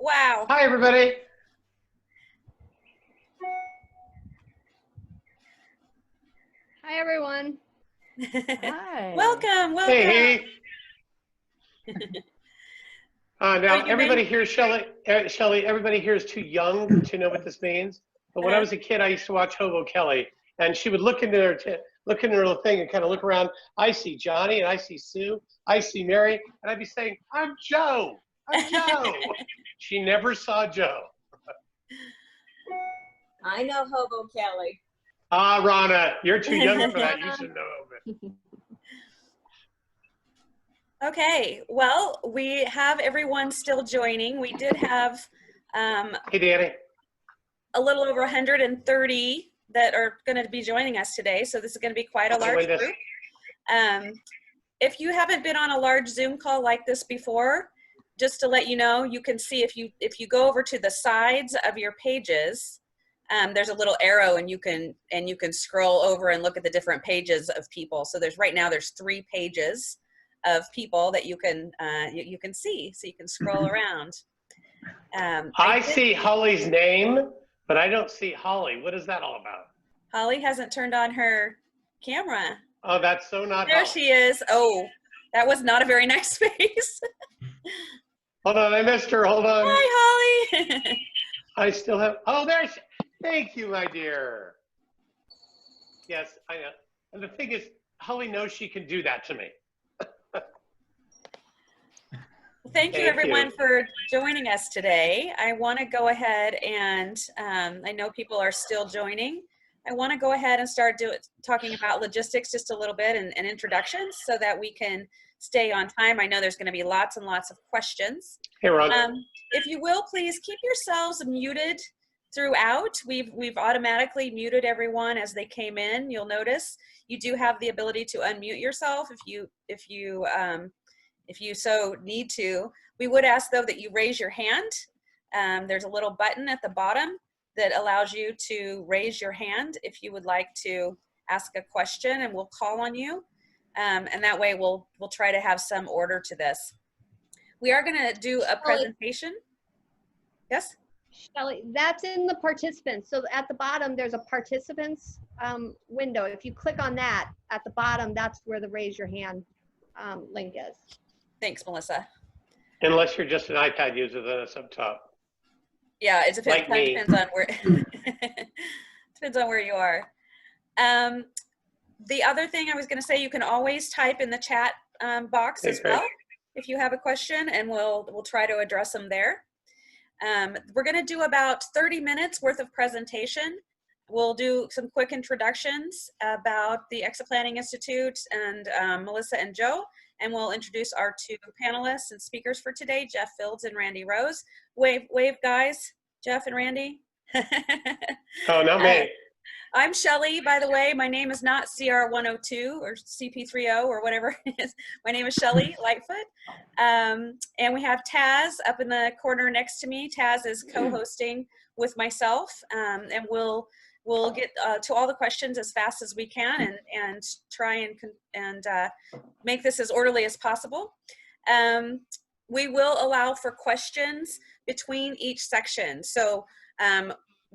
Wow. Hi, everybody. Hi, everyone. Hi. Welcome, welcome. Hey. Now, you everybody may- here, Shelley, everybody here is too young to know what this means. But when I was a kid, I used to watch Hobo Kelly, and she would look into her little thing and kind of look around. I see Johnny, and I see Sue, I see Mary, and I'd be saying, "I'm Joe. I'm Joe." She never saw Joe. I know Hobo Kelly. Ah, Rana, you're too young for that. You should know it. Okay, well, we have everyone still joining. We did have Hey, Danny. a little over 130 that are going to be joining us today, so this is going to be quite a large group. If you haven't been on a large Zoom call like this before, just to let you know, you can see if you go over to the sides of your pages, there's a little arrow, and you can scroll over and look at the different pages of people. So right now there's 3 pages of people that you can see, so you can scroll around. I see Holly's name, but I don't see Holly. What is that all about? Holly hasn't turned on her camera. Oh, that's so not There Holly. she is. Oh, that was not a very nice face. Hold on, I missed her. Hold on. Hi, Holly. I still have. Oh, there she. Thank you, my dear. Yes, I know. And the thing is, Holly knows she can do that to me. Thank you, everyone, for joining us today. I want to go ahead and I know people are still joining. I want to go ahead and start talking about logistics just a little bit and introductions so that we can stay on time. I know there's going to be lots and lots of questions. Hey, Ron. If you will, please keep yourselves muted throughout. We've automatically muted everyone as they came in. You'll notice you do have the ability to unmute yourself if you so need to. We would ask, though, that you raise your hand. There's a little button at the bottom that allows you to raise your hand if you would like to ask a question, and we'll call on you. And that way we'll try to have some order to this. We are going to do a presentation. Yes? Shelley, that's in the participants. So at the bottom, there's a participants window. If you click on that at the bottom, that's where the raise your hand link is. Thanks, Melissa. Unless you're just an iPad user, then it's up top. Yeah, it depends, Like me. depends on where depends on where you are. The other thing I was going to say, you can always type in the chat box as well if you have a question, and we'll try to address them there. We're going to do about 30 minutes worth of presentation. We'll do some quick introductions about the Exit Planning Institute and Melissa and Joe, and we'll introduce our 2 panelists and speakers for today, Jeff Fields and Randy Rose. Wave, guys, Jeff and Randy. Oh, not me. I'm Shelley, by the way. My name is not CR102 or CP30 or whatever it is. My name is Shelley Lightfoot. And we have Taz up in the corner next to me. Taz is co-hosting with myself, and we'll get to all the questions as fast as we can and try and make this as orderly as possible. We will allow for questions between each section. So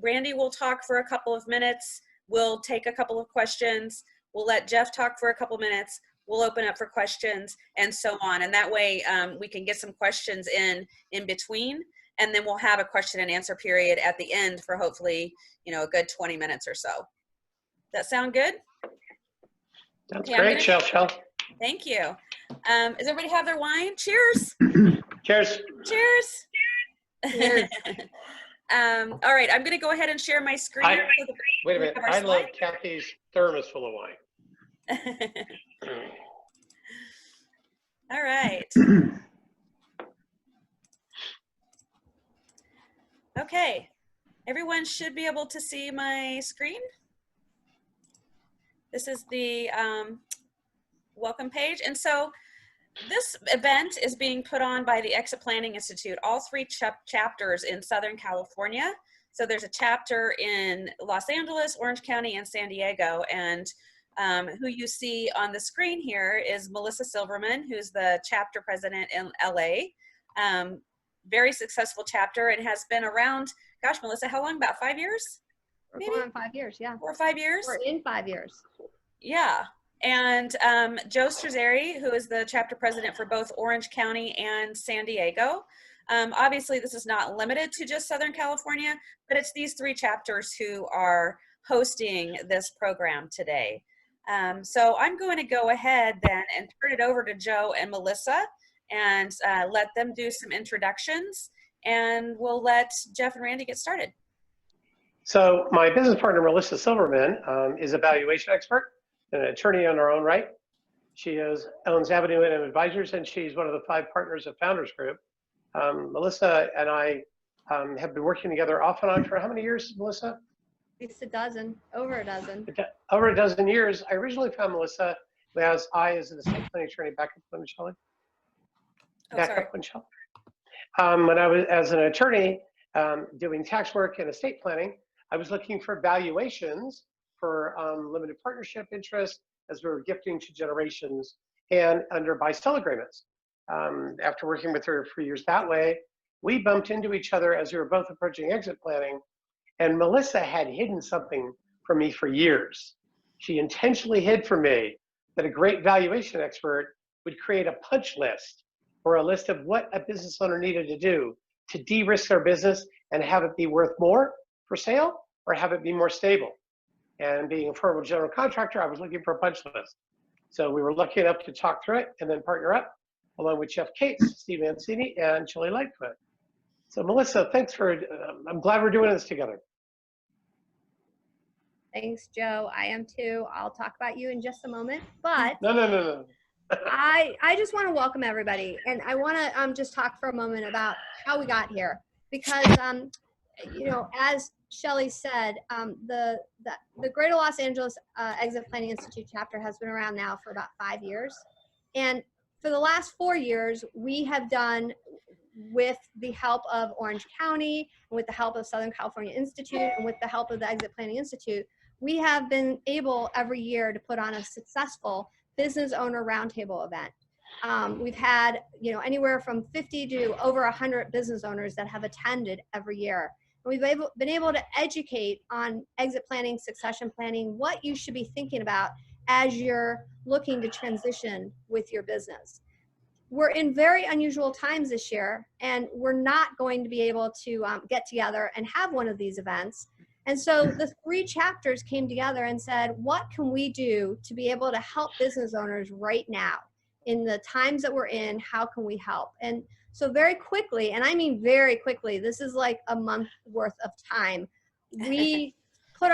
Randy will talk for a couple of minutes. We'll take a couple of questions. We'll let Jeff talk for a couple minutes. We'll open up for questions and so on. And that way we can get some questions in between. And then we'll have a question and answer period at the end for hopefully, a good 20 minutes or so. That sound good? That's great, Shell. Thank you. Does everybody have their wine? Cheers. Cheers. Cheers. Cheers. All right, I'm going to go ahead and share my screen. Wait a minute. I love Kathy's thermos full of wine. All right. Okay, everyone should be able to see my screen. This is the welcome page. And so this event is being put on by the Exit Planning Institute, all 3 chapters in Southern California. So there's a chapter in Los Angeles, Orange County, and San Diego. And who you see on the screen here is Melissa Silverman, who's the chapter president in LA. very successful chapter. It has been around, gosh, Melissa, how long? About 5 years? We're Maybe? going on 5 years, yeah. 4 or 5 years? We're in 5 years. Yeah. And Joe Strazzeri, who is the chapter president for both Orange County and San Diego. Obviously, this is not limited to just Southern California, but it's these 3 chapters who are hosting this program today. So I'm going to go ahead then and turn it over to Joe and Melissa and let them do some introductions, and we'll let Jeff and Randy get started. So my business partner, Melissa Silverman, is a valuation expert and an attorney on her own right. She owns Avenue M Advisors, and she's one of the 5 partners of Founders Group. Melissa and I have been working together off and on for how many years, Melissa? At least a dozen, over a dozen. Over a dozen years. I originally found Melissa as an estate planning attorney. Back up one, Shelley. When I was as an attorney doing tax work and estate planning, I was looking for valuations for limited partnership interest as we were gifting to generations and under buy-sell agreements. After working with her for years that way, we bumped into each other as we were both approaching exit planning, and Melissa had hidden something from me for years. She intentionally hid from me that a great valuation expert would create a punch list or a list of what a business owner needed to do to de-risk their business and have it be worth more for sale or have it be more stable. And being a former general contractor, I was looking for a punch list. So we were lucky enough to talk through it and then partner up along with Jeff Cates, Steve Mancini, and Shelley Lightfoot. So Melissa, thanks for, I'm glad we're doing this together. Thanks, Joe. I am too. I'll talk about you in just a moment, but No. I just want to welcome everybody, and I want to just talk for a moment about how we got here, because you know, as Shelley said, the Greater Los Angeles Exit Planning Institute chapter has been around now for about 5 years, and for the last 4 years, we have done, with the help of Orange County, and with the help of Southern California Institute, and with the help of the Exit Planning Institute, we have been able every year to put on a successful business owner roundtable event. We've had, you know, anywhere from 50 to over 100 business owners that have attended every year. And we've been able to educate on exit planning, succession planning, what you should be thinking about as you're looking to transition with your business. We're in very unusual times this year, and we're not going to be able to get together and have one of these events. And so the 3 chapters came together and said, what can we do to be able to help business owners right now in the times that we're in? How can we help? And so very quickly, and I mean very quickly, this is like a month worth of time, we put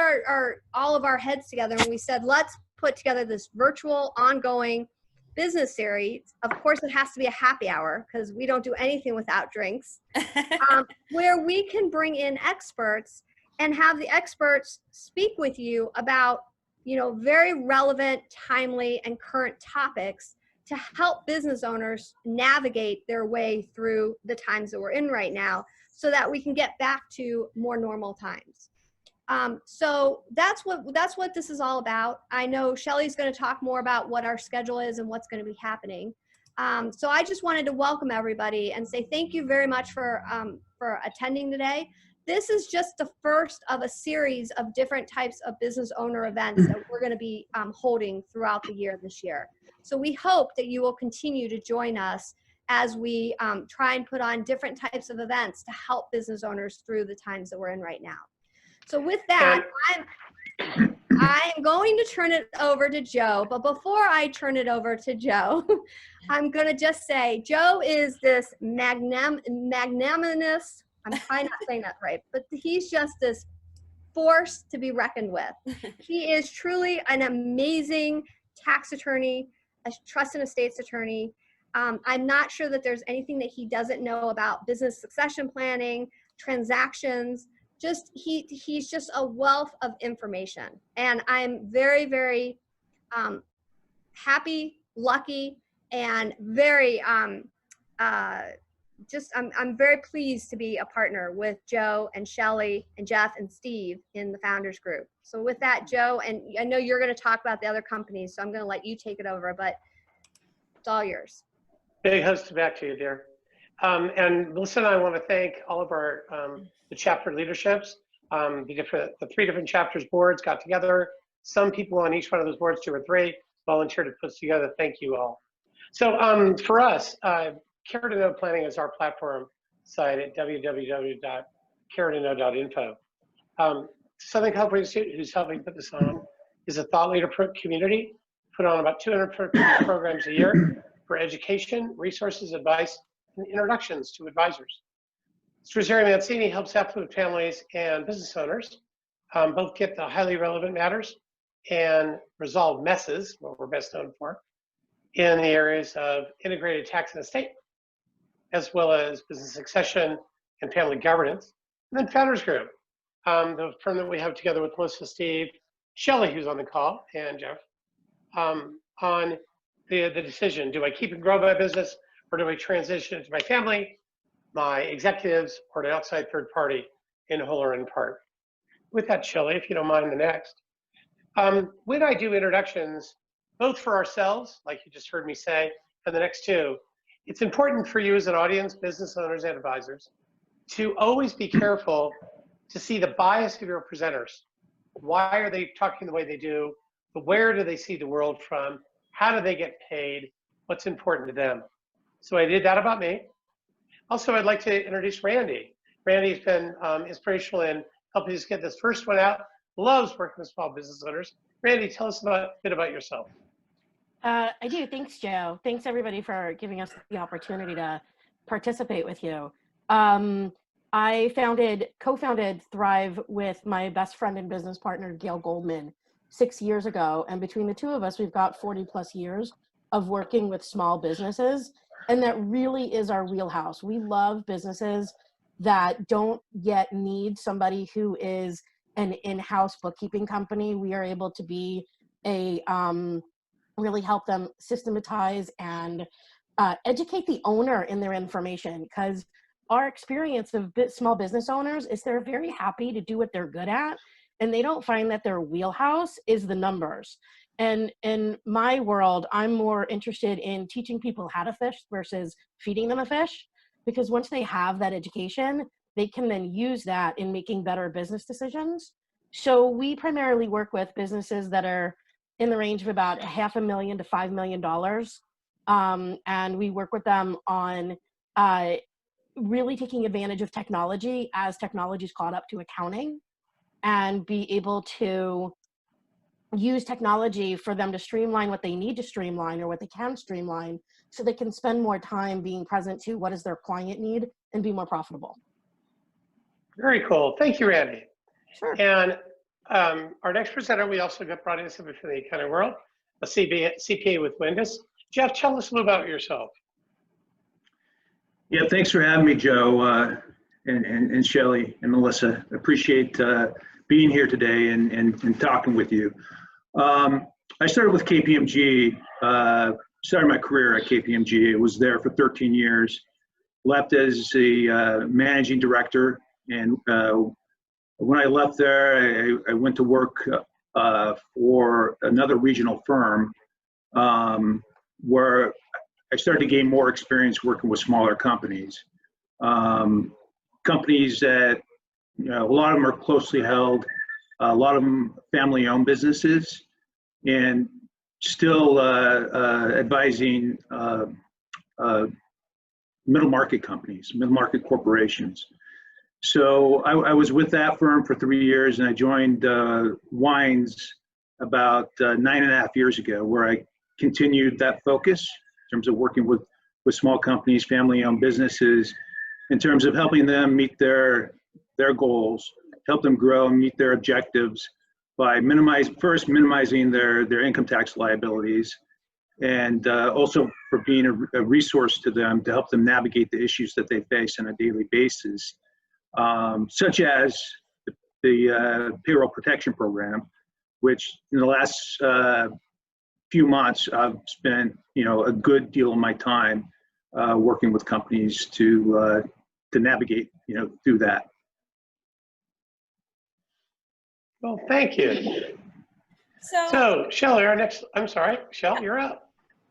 all of our heads together and we said, let's put together this virtual ongoing business series. Of course, it has to be a happy hour because we don't do anything without drinks, where we can bring in experts and have the experts speak with you about, you know, very relevant, timely, and current topics to help business owners navigate their way through the times that we're in right now so that we can get back to more normal times. So that's what this is all about. I know Shelley's going to talk more about what our schedule is and what's going to be happening. So I just wanted to welcome everybody and say thank you very much for attending today. This is just the first of a series of different types of business owner events that we're going to be holding throughout the year this year. So we hope that you will continue to join us as we try and put on different types of events to help business owners through the times that we're in right now. So with that, I'm going to turn it over to Joe. But before I turn it over to Joe, I'm going to just say Joe is this magnanimous, I'm probably not saying that right, but he's just this force to be reckoned with. He is truly an amazing tax attorney, a trust and estates attorney. I'm not sure that there's anything that he doesn't know about business succession planning, transactions. He's just a wealth of information. And I'm very, very happy, lucky, and very I'm very pleased to be a partner with Joe and Shelley and Jeff and Steve in the Founders Group. So with that, Joe, and I know you're going to talk about the other companies, so I'm going to let you take it over, but it's all yours. Big hugs back to you, dear. And Melissa and I want to thank all of our the chapter leaderships. The 3 different chapters boards got together. Some people on each one of those boards, 2 or 3, volunteered to put together. Thank you all. So for us, Care to Know Planning is our platform site at www.caretoknow.info. Southern California Institute, who's helping put this on, is a thought leader community, put on about 250 programs a year for education, resources, advice, and introductions to advisors. Rosario Mancini helps affluent families and business owners both get the highly relevant matters and resolve messes, what we're best known for, in the areas of integrated tax and estate, as well as business succession and family governance. And then Founders Group, the firm that we have together with Melissa, Steve, Shelley, who's on the call, and Jeff, on the decision, do I keep and grow my business, or do I transition it to my family, my executives, or an outside third party in whole or in part? With that, Shelley, if you don't mind, the next. When I do introductions, both for ourselves, like you just heard me say, and the next 2, it's important for you as an audience, business owners and advisors, to always be careful to see the bias of your presenters. Why are they talking the way they do? Where do they see the world from? How do they get paid? What's important to them? So I did that about me. Also, I'd like to introduce Randy. Randy's been inspirational in helping us get this first one out. Loves working with small business owners. Randy, tell us a bit about yourself. I do. Thanks, Joe. Thanks, everybody, for giving us the opportunity to participate with you. I co-founded Thrive with my best friend and business partner, Gail Goldman, 6 years ago. And between the 2 of us, we've got 40 plus years of working with small businesses. And that really is our wheelhouse. We love businesses that don't yet need somebody who is an in-house bookkeeping company. We are able to be really help them systematize and educate the owner in their information, because our experience of small business owners is they're very happy to do what they're good at, and they don't find that their wheelhouse is the numbers. And in my world, I'm more interested in teaching people how to fish versus feeding them a fish, because once they have that education, they can then use that in making better business decisions. So we primarily work with businesses that are in the range of about $500,000 to $5 million. And we work with them on really taking advantage of technology as technology's caught up to accounting, and be able to use technology for them to streamline what they need to streamline or what they can streamline, so they can spend more time being present to what does their client need and be more profitable. Very cool. Thank you, Randy. Sure. And our next presenter, we also got brought in somebody from the accounting world, a CPA with Windus. Jeff, tell us a little about yourself. Yeah, thanks for having me, Joe, and Shelley and Melissa. Appreciate being here today and talking with you. I started with KPMG, started my career at KPMG. I was there for 13 years, left as a managing director. And when I left there, I went to work for another regional firm where I started to gain more experience working with smaller companies. Companies that, you know, a lot of them are closely held, a lot of them family-owned businesses, and still advising middle market companies, middle market corporations. So I was with that firm for 3 years, and I joined Wines about 9.5 years ago, where I continued that focus in terms of working with small companies, family-owned businesses, in terms of helping them meet their goals, help them grow and meet their objectives by minimizing their income tax liabilities, and also for being a resource to them to help them navigate the issues that they face on a daily basis, such as the payroll protection program, which in the last few months I've spent a good deal of my time working with companies to navigate through that. Well, thank you. So Shelley, I'm sorry, Shell, you're up.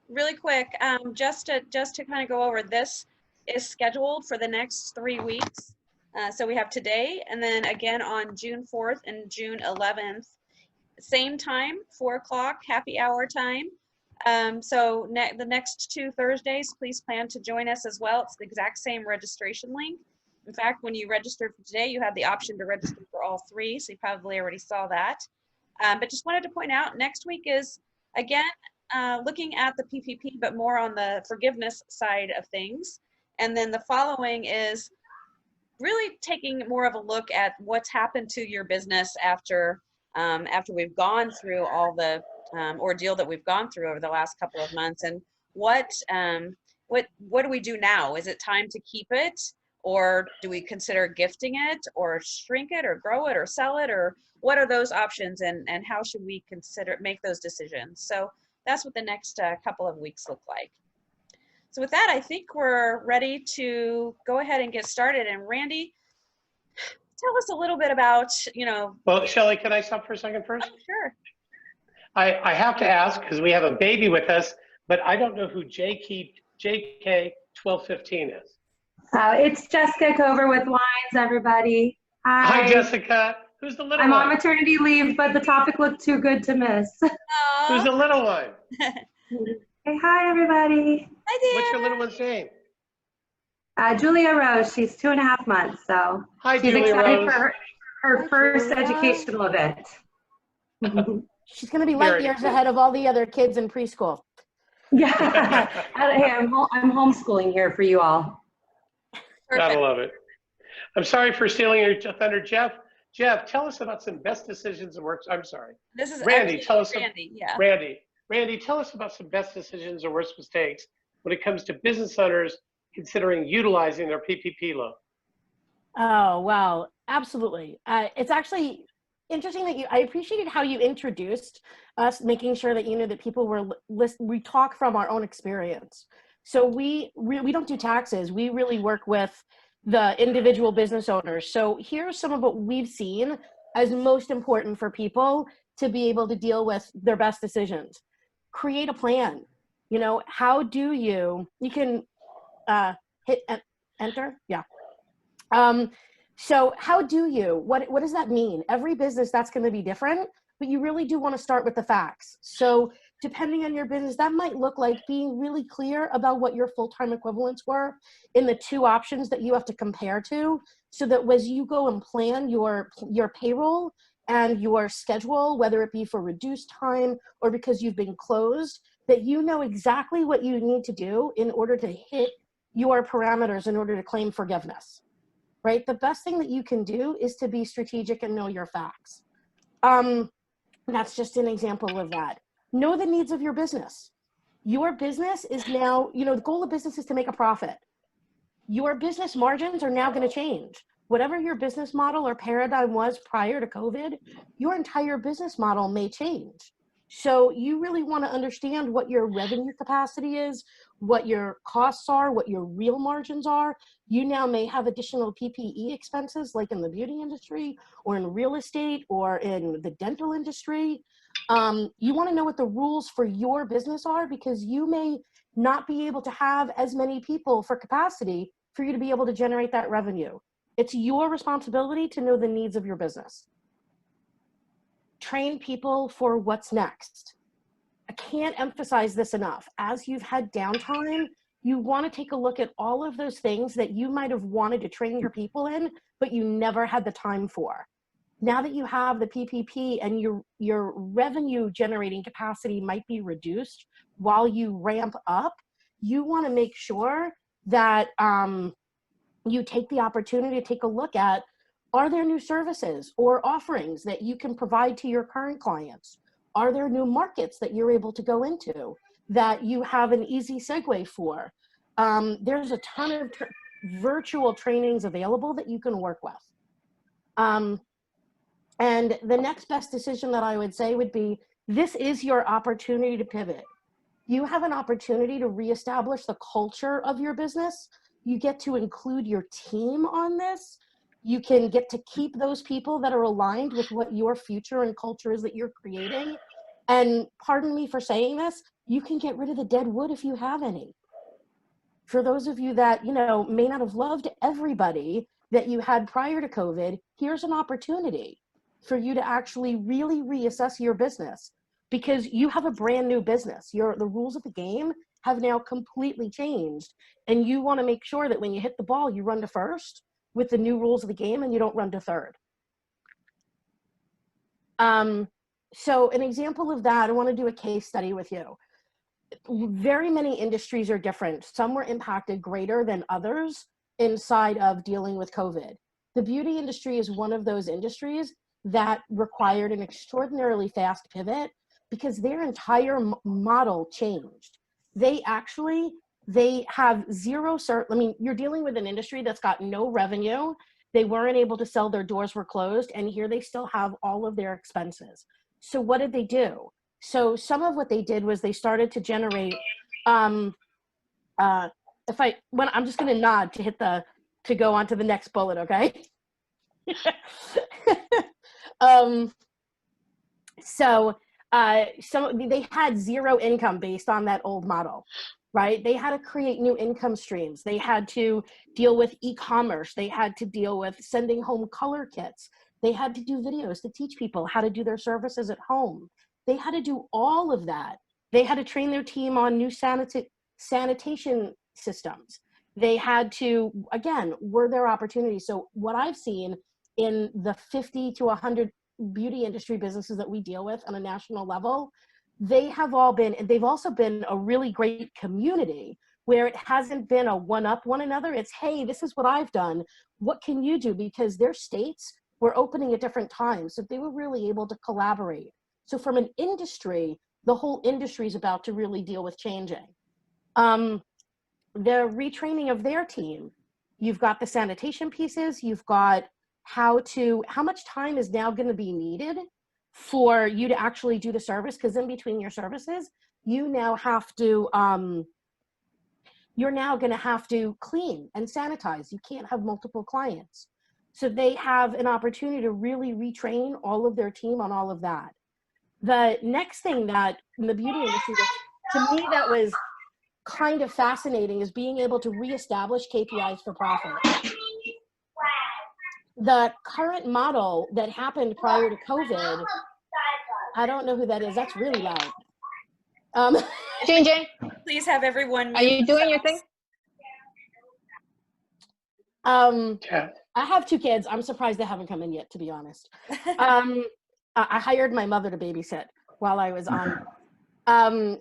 Really quick, just to kind of go over this is scheduled for the next 3 weeks. So we have today, and then again on June 4th and June 11th. Same time, 4 o'clock, happy hour time. So the next 2 Thursdays, please plan to join us as well. It's the exact same registration link. In fact, when you registered for today, you had the option to register for all 3, so you probably already saw that. But just wanted to point out, next week is, again, looking at the PPP, but more on the forgiveness side of things. And then the following is really taking more of a look at what's happened to your business after we've gone through all the ordeal that we've gone through over the last couple of months, and what do we do now? Is it time to keep it, or do we consider gifting it, or shrink it, or grow it, or sell it, or what are those options, and how should we make those decisions? So that's what the next couple of weeks look like. So with that, I think we're ready to go ahead and get started. And Randy, tell us a little bit about, Well, Shelley, can I stop for a second first? Oh, sure. I have to ask, because we have a baby with us, but I don't know who JK1215 is. It's Jessica Cover with Wines, everybody. Hi, Jessica. Who's the little I'm one? on maternity leave, but the topic looked too good to miss. Who's the little one? Hey, hi, everybody. Hi, dear. What's your little one's name? Julia Rose, she's 2.5 months, so Hi, she's Julia excited Rose. for her Hi, first Julia. educational event. She's going to be light years ahead of all the other kids in preschool. Yeah, hey, I'm homeschooling here for you all. Gotta love it. I'm sorry for stealing your thunder, Jeff. Jeff, tell us about some best decisions and works. I'm sorry. This is Randy, actually tell us. Randy, yeah. Randy, tell us about some best decisions or worst mistakes when it comes to business owners considering utilizing their PPP loan. Oh, well, absolutely. It's actually interesting that I appreciated how you introduced us, making sure that you knew that people were we talk from our own experience. So we don't do taxes. We really work with the individual business owners. So here's some of what we've seen as most important for people to be able to deal with their best decisions. Create a plan. How do you can hit enter? Yeah. So how do you, what does that mean? Every business, that's going to be different, but you really do want to start with the facts. So depending on your business, that might look like being really clear about what your full-time equivalents were in the 2 options that you have to compare to, so that as you go and plan your payroll and your schedule, whether it be for reduced time or because you've been closed, that you know exactly what you need to do in order to hit your parameters in order to claim forgiveness. Right? The best thing that you can do is to be strategic and know your facts. That's just an example of that. Know the needs of your business. Your business is now, the goal of business is to make a profit. Your business margins are now going to change. Whatever your business model or paradigm was prior to COVID, your entire business model may change. So you really want to understand what your revenue capacity is, what your costs are, what your real margins are. You now may have additional PPE expenses, like in the beauty industry or in real estate or in the dental industry. You want to know what the rules for your business are, because you may not be able to have as many people for capacity for you to be able to generate that revenue. It's your responsibility to know the needs of your business. Train people for what's next. I can't emphasize this enough. As you've had downtime, you want to take a look at all of those things that you might have wanted to train your people in, but you never had the time for. Now that you have the PPP and your revenue generating capacity might be reduced while you ramp up, you want to make sure that you take the opportunity to take a look at, are there new services or offerings that you can provide to your current clients? Are there new markets that you're able to go into that you have an easy segue for? There's a ton of virtual trainings available that you can work with. And the next best decision that I would say would be, this is your opportunity to pivot. You have an opportunity to reestablish the culture of your business. You get to include your team on this. You can get to keep those people that are aligned with what your future and culture is that you're creating. And pardon me for saying this, you can get rid of the dead wood if you have any. For those of you that, you know, may not have loved everybody that you had prior to COVID, here's an opportunity for you to actually really reassess your business, because you have a brand new business. The rules of the game have now completely changed, and you want to make sure that when you hit the ball, you run to first with the new rules of the game and you don't run to third. So an example of that, I want to do a case study with you. Very many industries are different. Some were impacted greater than others inside of dealing with COVID. The beauty industry is one of those industries that required an extraordinarily fast pivot because their entire model changed. They have zero, I mean, you're dealing with an industry that's got no revenue. They weren't able to sell, their doors were closed, and here they still have all of their expenses. So what did they do? So some of what they did was they started to generate, I'm just going to nod to go on to the next bullet, okay? They had zero income based on that old model, right? They had to create new income streams. They had to deal with e-commerce. They had to deal with sending home color kits. They had to do videos to teach people how to do their services at home. They had to do all of that. They had to train their team on new sanitation systems. They had to, again, were there opportunities? So what I've seen in the 50 to 100 beauty industry businesses that we deal with on a national level, they have all been, and they've also been a really great community where it hasn't been a one-up one another. It's, hey, this is what I've done. What can you do? Because their states were opening at different times. So they were really able to collaborate. So from an industry, the whole industry is about to really deal with changing. The retraining of their team, you've got the sanitation pieces, you've got how much time is now going to be needed for you to actually do the service, because in between your services, you're now going to have to clean and sanitize. You can't have multiple clients. So they have an opportunity to really retrain all of their team on all of that. The next thing that in the beauty industry, to me, that was kind of fascinating is being able to reestablish KPIs for profit. The current model that happened prior to COVID, I don't know who that is. That's really loud. Jane, Please have everyone are mute you doing your themselves. thing? I have 2 kids. I'm surprised they haven't come in yet, to be honest. I hired my mother to babysit while I was on.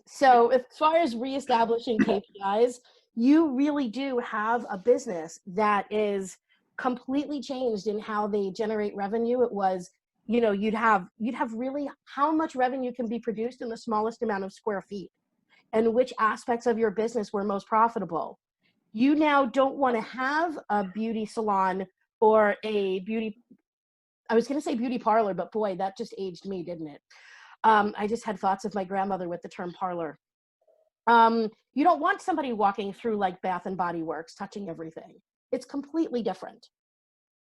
So as far as reestablishing KPIs, you really do have a business that is completely changed in how they generate revenue. It was, you know, you'd have really how much revenue can be produced in the smallest amount of square feet and which aspects of your business were most profitable. You now don't want to have a beauty salon or I was going to say beauty parlor, but boy, that just aged me, didn't it? I just had thoughts of my grandmother with the term parlor. You don't want somebody walking through like Bath and Body Works, touching everything. It's completely different.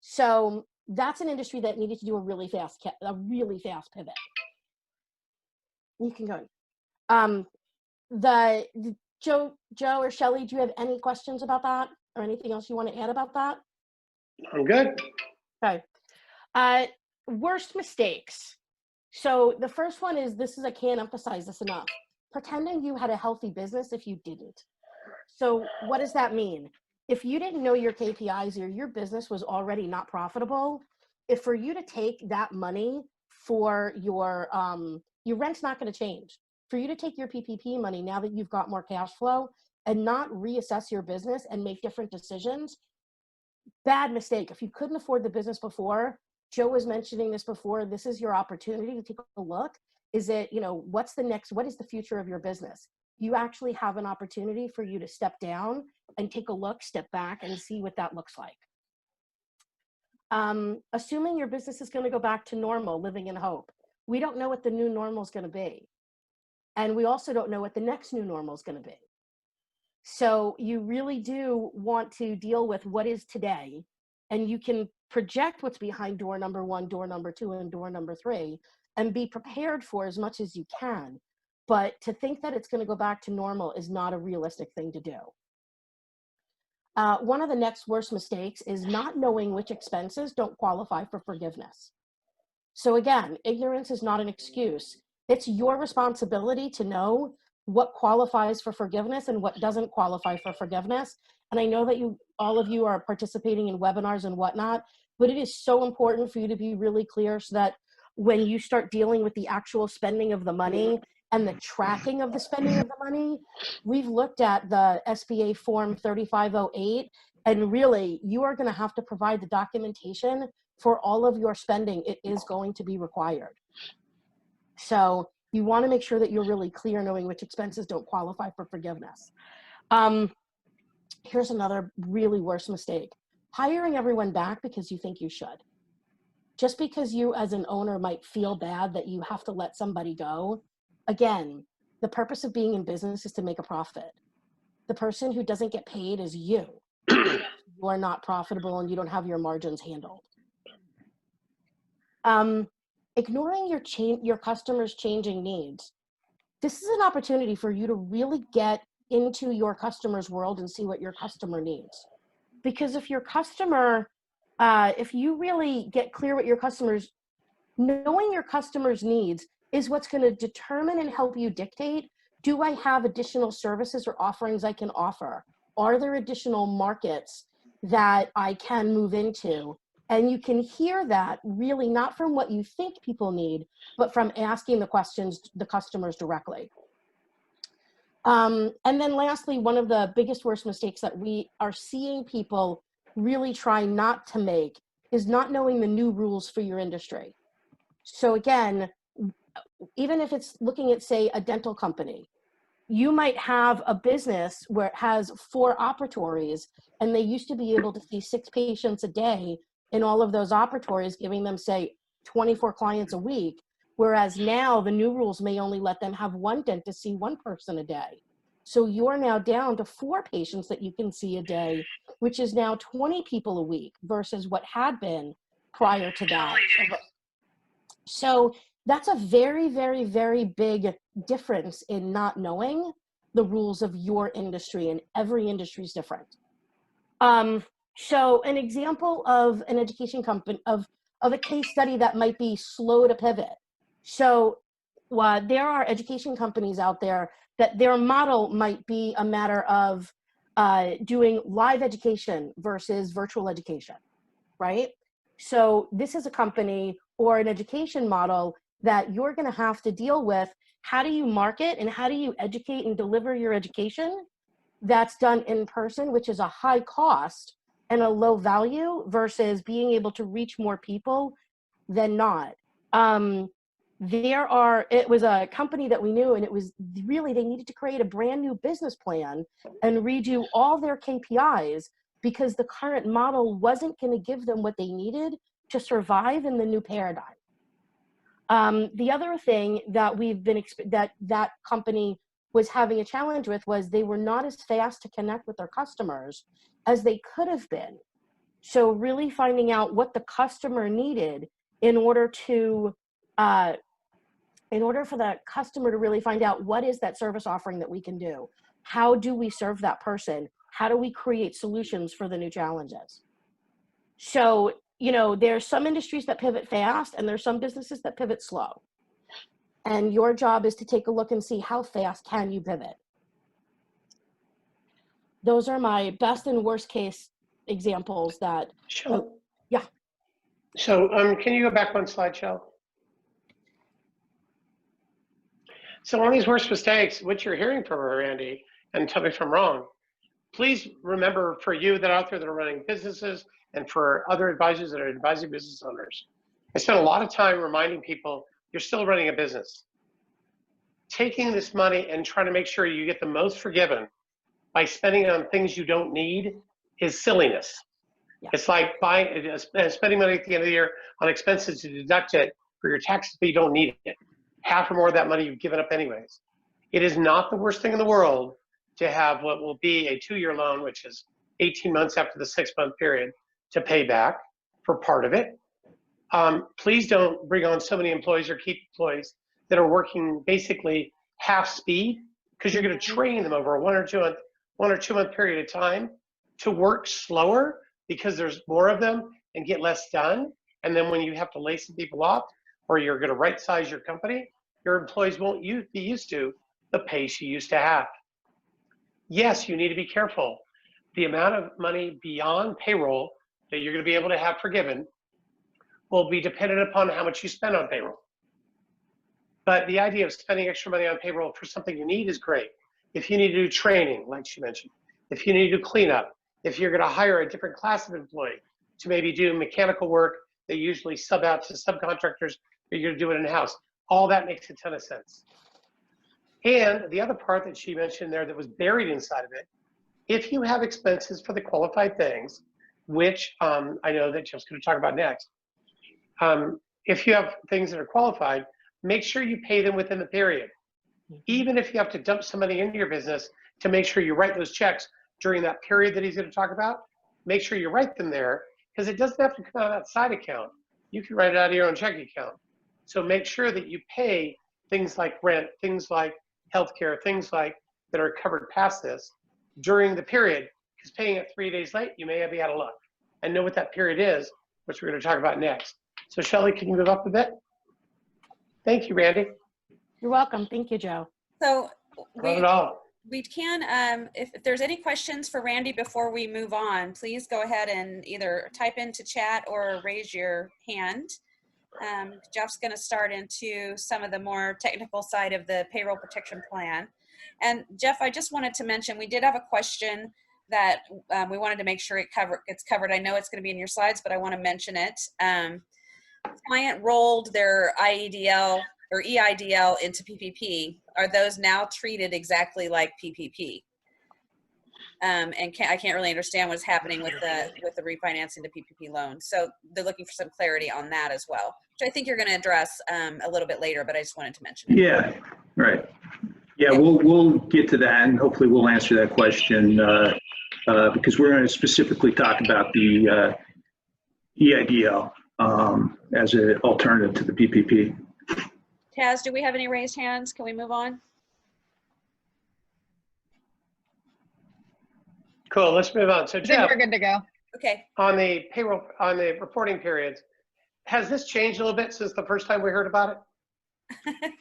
So that's an industry that needed to do a really fast pivot. You can go. Joe or Shelley, do you have any questions about that or anything else you want to add about that? I'm good. Okay. Worst mistakes. So the first one is I can't emphasize this enough. Pretending you had a healthy business if you didn't. So what does that mean? If you didn't know your KPIs or your business was already not profitable, if for you to take that money for your rent's not going to change. For you to take your PPP money now that you've got more cash flow and not reassess your business and make different decisions, bad mistake. If you couldn't afford the business before, Joe was mentioning this before, this is your opportunity to take a look. Is it, what is the future of your business? You actually have an opportunity for you to step down and take a look, step back and see what that looks like. Assuming your business is going to go back to normal, living in hope. We don't know what the new normal is going to be. And we also don't know what the next new normal is going to be. So you really do want to deal with what is today, and you can project what's behind door number 1, door number 2, and door number 3, and be prepared for as much as you can. But to think that it's going to go back to normal is not a realistic thing to do. One of the next worst mistakes is not knowing which expenses don't qualify for forgiveness. So again, ignorance is not an excuse. It's your responsibility to know what qualifies for forgiveness and what doesn't qualify for forgiveness. And I know that all of you are participating in webinars and whatnot, but it is so important for you to be really clear so that when you start dealing with the actual spending of the money and the tracking of the spending of the money, we've looked at the SBA form 3508, and really you are going to have to provide the documentation for all of your spending. It is going to be required. So you want to make sure that you're really clear knowing which expenses don't qualify for forgiveness. Here's another really worse mistake. Hiring everyone back because you think you should. Just because you as an owner might feel bad that you have to let somebody go, again, the purpose of being in business is to make a profit. The person who doesn't get paid is you. You are not profitable and you don't have your margins handled. Ignoring your customers' changing needs. This is an opportunity for you to really get into your customer's world and see what your customer needs. Because if your customer, if you really get clear what your customers, knowing your customer's needs is what's going to determine and help you dictate, do I have additional services or offerings I can offer? Are there additional markets that I can move into? And you can hear that really not from what you think people need, but from asking the questions, the customers directly. And then lastly, one of the biggest worst mistakes that we are seeing people really try not to make is not knowing the new rules for your industry. So again, even if it's looking at, say, a dental company, you might have a business where it has 4 operatories and they used to be able to see 6 patients a day in all of those operatories, giving them, say, 24 clients a week. Whereas now the new rules may only let them have 1 dentist see 1 person a day. So you're now down to 4 patients that you can see a day, which is now 20 people a week versus what had been prior to that. So that's a very, very, very big difference in not knowing the rules of your industry, and every industry is different. So an example of an education company, of a case study that might be slow to pivot. So there are education companies out there that their model might be a matter of doing live education versus virtual education, right? So this is a company or an education model that you're going to have to deal with. How do you market and how do you educate and deliver your education that's done in person, which is a high cost and a low value, versus being able to reach more people than not? It was a company that we knew, and it was really, they needed to create a brand new business plan and redo all their KPIs because the current model wasn't going to give them what they needed to survive in the new paradigm. The other thing that that company was having a challenge with was they were not as fast to connect with their customers as they could have been. So really finding out what the customer needed in order for the customer to really find out what is that service offering that we can do. How do we serve that person? How do we create solutions for the new challenges? So, there's some industries that pivot fast and there's some businesses that pivot slow. And your job is to take a look and see how fast can you pivot. Those are my best and worst case examples that. Shell. Yeah. So can you go back 1 slide, Shell? So on these worst mistakes, what you're hearing from her, Andy, and tell me if I'm wrong, please remember, for you that are out there that are running businesses and for other advisors that are advising business owners, I spent a lot of time reminding people you're still running a business. Taking this money and trying to make sure you get the most forgiven by spending on things you don't need is silliness. Yeah. It's like spending money at the end of the year on expenses to deduct it for your taxes, but you don't need it. Half or more of that money you've given up anyways. It is not the worst thing in the world to have what will be a 2-year loan, which is 18 months after the 6-month period, to pay back for part of it. Please don't bring on so many employees or keep employees that are working basically half speed, because you're going to train them over a 1 or 2 month period of time to work slower because there's more of them and get less done. And then when you have to lay some people off or you're going to right size your company, your employees won't be used to the pace you used to have. Yes, you need to be careful. The amount of money beyond payroll that you're going to be able to have forgiven will be dependent upon how much you spend on payroll. But the idea of spending extra money on payroll for something you need is great. If you need to do training, like she mentioned, if you need to do cleanup, if you're going to hire a different class of employee to maybe do mechanical work that usually sub out to subcontractors, or you're going to do it in-house, all that makes a ton of sense. And the other part that she mentioned there that was buried inside of it, if you have expenses for the qualified things, which I know that Jeff's going to talk about next, if you have things that are qualified, make sure you pay them within the period. Even if you have to dump some money into your business to make sure you write those checks during that period that he's going to talk about, make sure you write them there, because it doesn't have to come out of that side account. You can write it out of your own checking account. So make sure that you pay things like rent, things like healthcare, things like that are covered past this during the period, because paying it 3 days late, you may be out of luck. And know what that period is, which we're going to talk about next. So Shelley, can you move up a bit? Thank you, Randy. You're welcome. Thank you, Joe. So Not at all. we can, if there's any questions for Randy before we move on, please go ahead and either type into chat or raise your hand. Jeff's going to start into some of the more technical side of the payroll protection plan. And Jeff, I just wanted to mention, we did have a question that we wanted to make sure it's covered. I know it's going to be in your slides, but I want to mention it. Client rolled their IEDL or EIDL into PPP. Are those now treated exactly like PPP? And I can't really understand what's happening with the refinancing to PPP loans. So they're looking for some clarity on that as well, which I think you're going to address a little bit later, but I just wanted to mention it. Yeah, right. Yeah, we'll get to that, and hopefully we'll answer that question because we're going to specifically talk about the EIDL as an alternative to the PPP. Taz, do we have any raised hands? Can we move on? Cool, let's move on. So I think Jeff, we're good to go. Okay. on the payroll, on the reporting periods, has this changed a little bit since the first time we heard about it?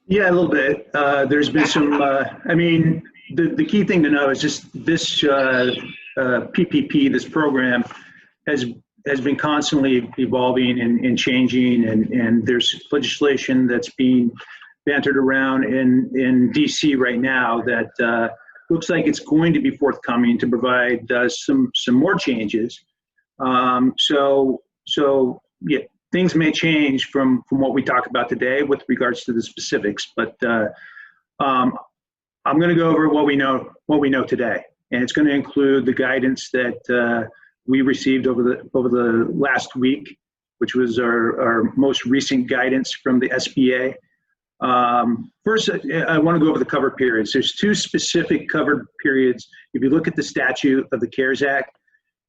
Yeah, a little bit. There's been some, I mean, the key thing to know is just this PPP, this program has been constantly evolving and changing, and there's legislation that's being bantered around in DC right now that looks like it's going to be forthcoming to provide some more changes. So yeah, things may change from what we talk about today with regards to the specifics, but I'm going to go over what we know today, and it's going to include the guidance that we received over the last week, which was our most recent guidance from the SBA. First, I want to go over the covered periods. There's two specific covered periods. If you look at the statute of the CARES Act,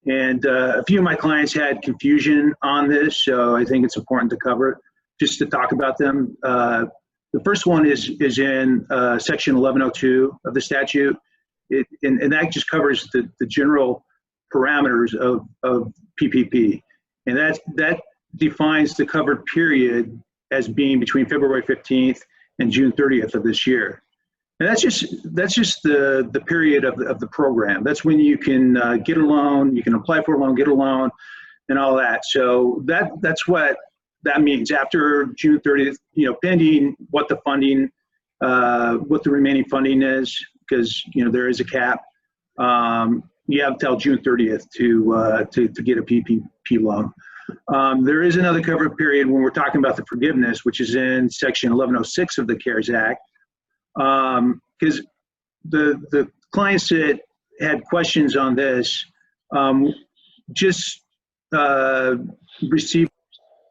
and a few of my clients had confusion on this, so I think it's important to cover it, just to talk about them. The first one is in section 1102 of the statute, and that just covers the general parameters of PPP, and that defines the covered period as being between February 15th and June 30th of this year. And that's just the period of the program. That's when you can get a loan, you can apply for a loan, get a loan, and all that. So that's what that means. After June 30th, pending what the funding, what the remaining funding is, because there is a cap. You have till June 30th to get a PPP loan. There is another covered period when we're talking about the forgiveness, which is in section 1106 of the CARES Act. Because the clients that had questions on this just received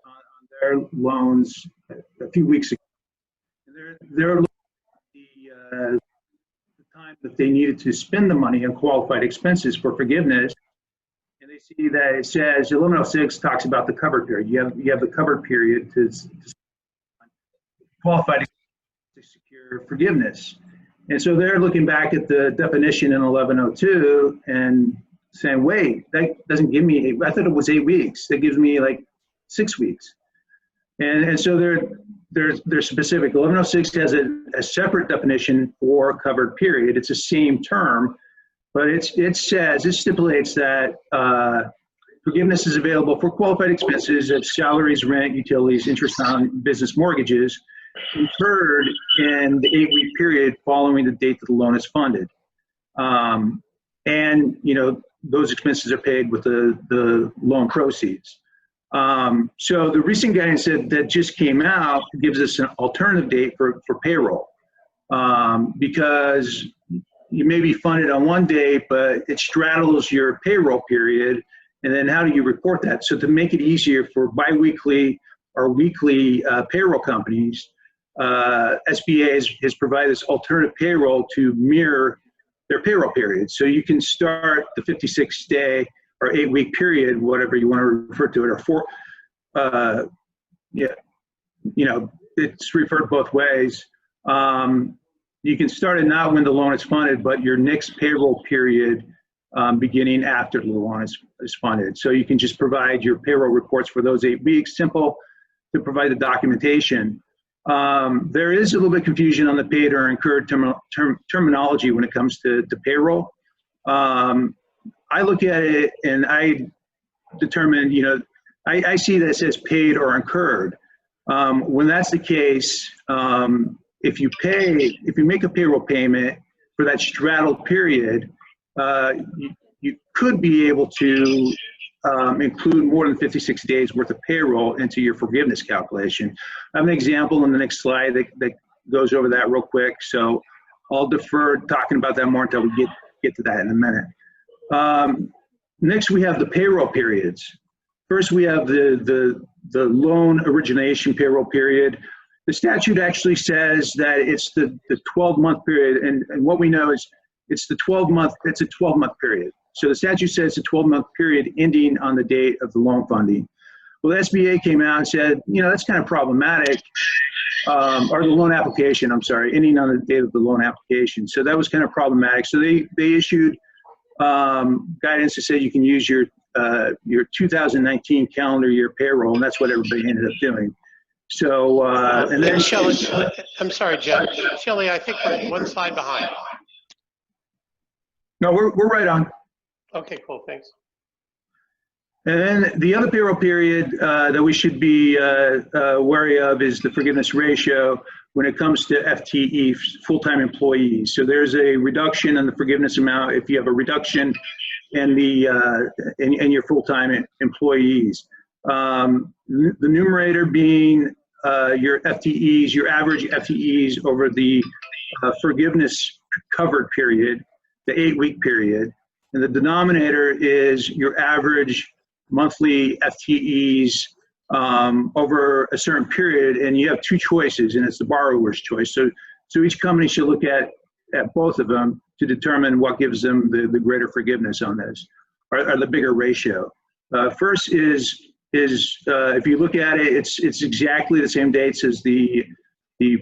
on their loans a few weeks ago. They're looking at the time that they needed to spend the money on qualified expenses for forgiveness, and they see that it says 1106 talks about the covered period. You have the covered period to qualified to secure forgiveness. And so they're looking back at the definition in 1102 and saying, wait, that doesn't give me, I thought it was 8 weeks. That gives me like 6 weeks. And so they're specific. 1106 has a separate definition for covered period. It's the same term, but it stipulates that forgiveness is available for qualified expenses of salaries, rent, utilities, interest on business mortgages incurred in the 8-week period following the date that the loan is funded. And, you know, those expenses are paid with the loan proceeds. So the recent guidance that just came out gives us an alternative date for payroll, because you may be funded on one date, but it straddles your payroll period. And then how do you report that? So to make it easier for biweekly or weekly payroll companies, SBA has provided this alternative payroll to mirror their payroll period. So you can start the 56-day or 8-week period, whatever you want to refer to it, or you know, it's referred both ways. You can start it not when the loan is funded, but your next payroll period beginning after the loan is funded. So you can just provide your payroll reports for those 8 weeks, simple to provide the documentation. There is a little bit of confusion on the paid or incurred terminology when it comes to payroll. I look at it and I determine, you know, I see this as paid or incurred. When that's the case, if you make a payroll payment for that straddled period, you could be able to include more than 56 days worth of payroll into your forgiveness calculation. I have an example in the next slide that goes over that real quick. So I'll defer talking about that more until we get to that in a minute. Next, we have the payroll periods. First, we have the loan origination payroll period. The statute actually says that it's the 12-month period, and what we know is it's a 12-month period. So the statute says a 12-month period ending on the date of the loan funding. Well, the SBA came out and said, you know, that's kind of problematic, or the loan application, I'm sorry, ending on the date of the loan application. So that was kind of problematic. So they issued guidance to say you can use your 2019 calendar year payroll, and that's what everybody ended up doing. So, and then Shelley, I'm sorry, Jeff. Shelley, I think we're one slide behind. No, we're right on. Okay, cool, thanks. And then the other payroll period that we should be wary of is the forgiveness ratio when it comes to FTE, full-time employees. So there's a reduction in the forgiveness amount if you have a reduction in in your full-time employees. The numerator being your FTEs, your average FTEs over the forgiveness covered period, the 8-week period. And the denominator is your average monthly FTEs over a certain period, and you have two choices, and it's the borrower's choice. So each company should look at both of them to determine what gives them the greater forgiveness on this, or the bigger ratio. First is if you look at it, it's exactly the same dates as the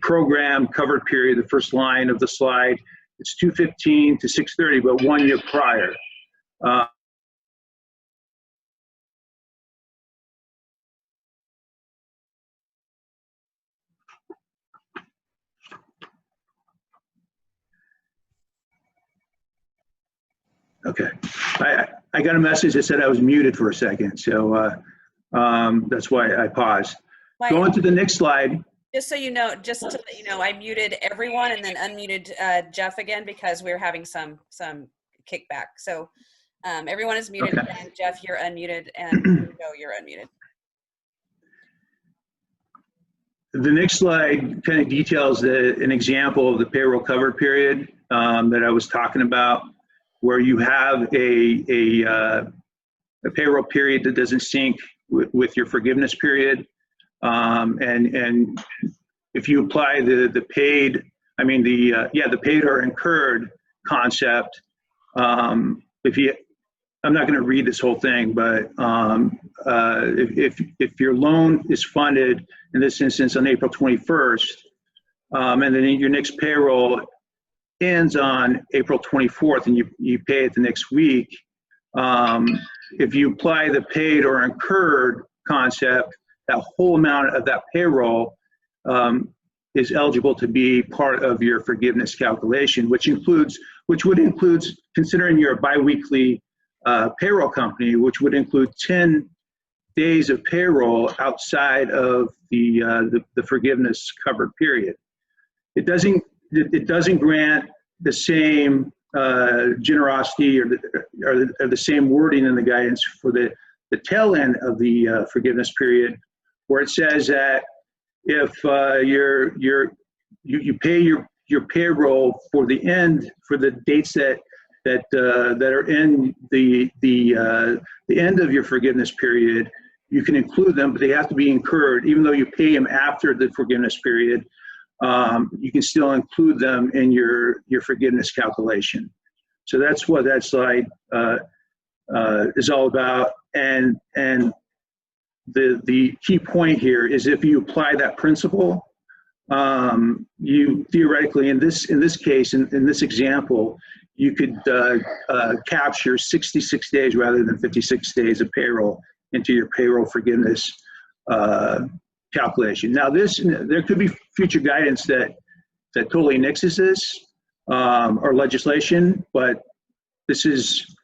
program covered period, the first line of the slide. It's 2/15 to 6/30, but 1 year prior. Okay, I got a message that said I was muted for a second, so that's why I paused. Like, Going to the next slide. just so you know, just to let you know, I muted everyone and then unmuted Jeff again because we're having some kickback. So everyone is muted, Okay. and Jeff, you're unmuted, and Joe, you're unmuted. The next slide kind of details an example of the payroll covered period that I was talking about, where you have a payroll period that doesn't sync with your forgiveness period. And if you apply the paid, I mean the paid or incurred concept, I'm not going to read this whole thing, but if your loan is funded in this instance on April 21st, and then your next payroll ends on April 24th and you pay it the next week, if you apply the paid or incurred concept, that whole amount of that payroll is eligible to be part of your forgiveness calculation, which would include, considering you're a biweekly payroll company, which would include 10 days of payroll outside of the forgiveness covered period. It doesn't grant the same generosity or the same wording in the guidance for the tail end of the forgiveness period, where it says that if you pay your payroll for the dates that are in the end of your forgiveness period, you can include them, but they have to be incurred. Even though you pay them after the forgiveness period, you can still include them in your forgiveness calculation. So that's what that slide is all about. And the key point here is if you apply that principle, you theoretically, in this case, in this example, you could capture 66 days rather than 56 days of payroll into your payroll forgiveness calculation. Now, there could be future guidance that totally nixes this or legislation, but this is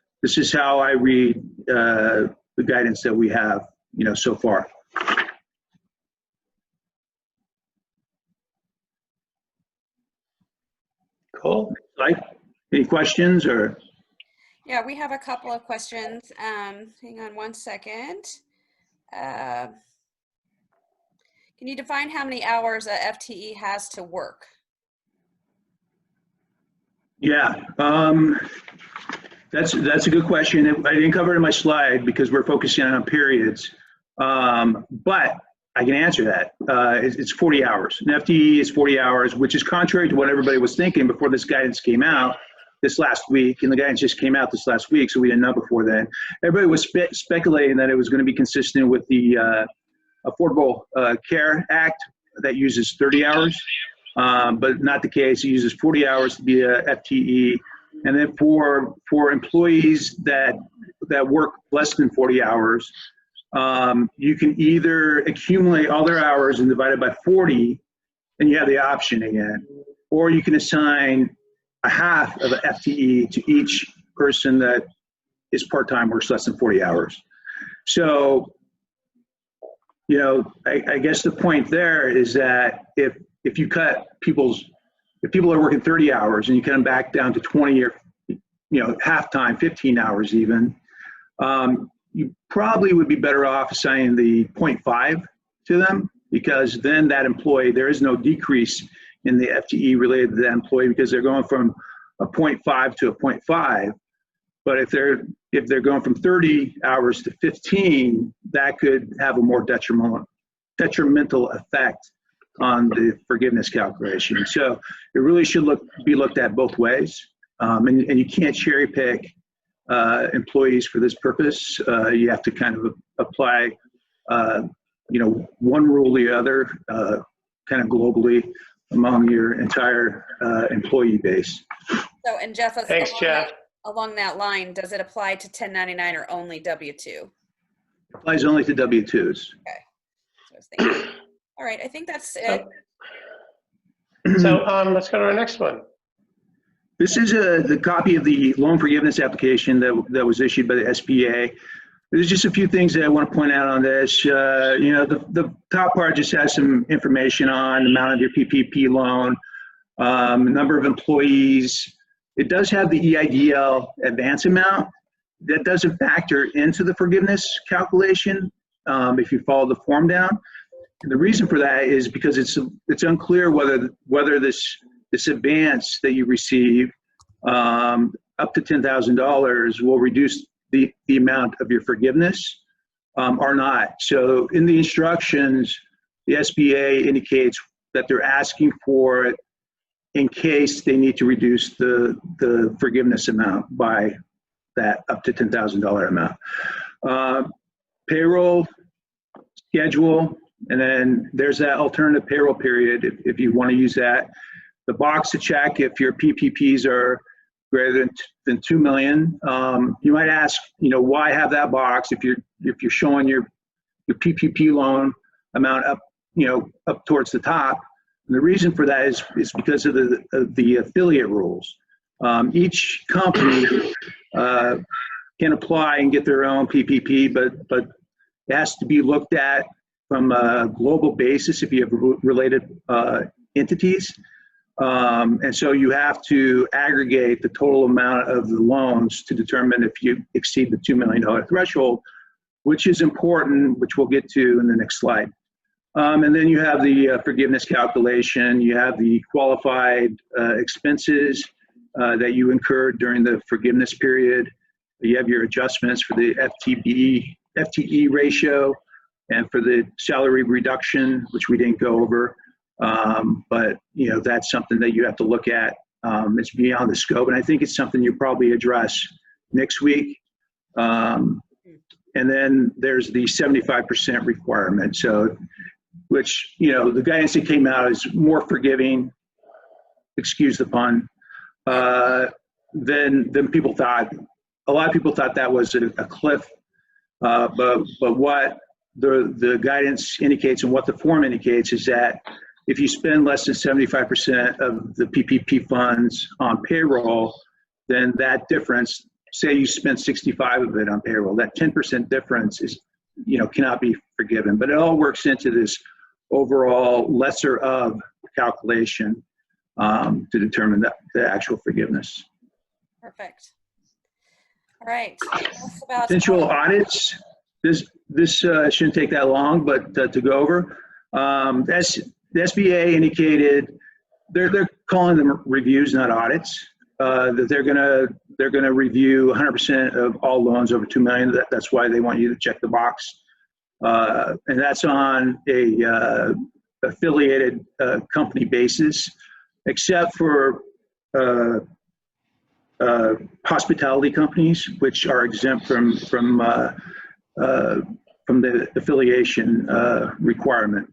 how I read the guidance that we have, so far. Cool. Any questions or? Yeah, we have a couple of questions. Hang on one second. Can you define how many hours a FTE has to work? Yeah, that's a good question. I didn't cover it in my slide because we're focusing on periods, but I can answer that. It's 40 hours. An FTE is 40 hours, which is contrary to what everybody was thinking before this guidance came out this last week, and the guidance just came out this last week, so we didn't know before then. Everybody was speculating that it was going to be consistent with the Affordable Care Act that uses 30 hours, but not the case. It uses 40 hours to be a FTE. And then for employees that work less than 40 hours, you can either accumulate all their hours and divide it by 40, and you have the option again, or you can assign a half of an FTE to each person that is part-time, works less than 40 hours. So, I guess the point there is that if you cut if people are working 30 hours and you cut them back down to 20 or, half time, 15 hours even, you probably would be better off assigning the 0.5 to them, because then that employee, there is no decrease in the FTE related to that employee because they're going from a 0.5 to a 0.5. But if they're going from 30 hours to 15, that could have a more detrimental effect on the forgiveness calculation. So it really should be looked at both ways. And you can't cherry pick employees for this purpose. You have to kind of apply, one rule or the other, kind of globally among your entire employee base. So, and Jeff, Thanks, Jeff. Along that line, does it apply to 1099 or only W-2? Applies only to W-2s. Okay. So I was thinking. All right, I think that's it. So let's go to our next one. This is the copy of the loan forgiveness application that was issued by the SBA. There's just a few things that I want to point out on this. The top part just has some information on the amount of your PPP loan, number of employees. It does have the EIDL advance amount. That doesn't factor into the forgiveness calculation if you follow the form down. And the reason for that is because it's unclear whether this advance that you receive up to $10,000 will reduce the amount of your forgiveness or not. So in the instructions, the SBA indicates that they're asking for it in case they need to reduce the forgiveness amount by that up to $10,000 amount. Payroll schedule, and then there's that alternative payroll period if you want to use that. the box to check if your PPPs are greater than 2 million. You might ask, why have that box if you're showing your PPP loan amount up, up towards the top. And the reason for that is because of the affiliate rules. Each company can apply and get their own PPP, but it has to be looked at from a global basis if you have related entities. And so you have to aggregate the total amount of the loans to determine if you exceed the $2 million threshold, which is important, which we'll get to in the next slide. And then you have the forgiveness calculation. You have the qualified expenses that you incurred during the forgiveness period. You have your adjustments for the FTE ratio and for the salary reduction, which we didn't go over. But that's something that you have to look at. It's beyond the scope, and I think it's something you probably address next week. And then there's the 75% requirement. So, which the guidance that came out is more forgiving, excuse the pun, than people thought. A lot of people thought that was a cliff, but what the guidance indicates and what the form indicates is that if you spend less than 75% of the PPP funds on payroll, then that difference, say you spend 65 of it on payroll, that 10% difference is, cannot be forgiven. But it all works into this overall lesser of calculation to determine the actual forgiveness. Perfect. All right. About potential audits. This shouldn't take that long, but to go over, the SBA indicated they're calling them reviews, not audits. That they're gonna review 100% of all loans over 2 million. That's why they want you to check the box, and that's on a affiliated company basis, except for hospitality companies, which are exempt from the affiliation requirement.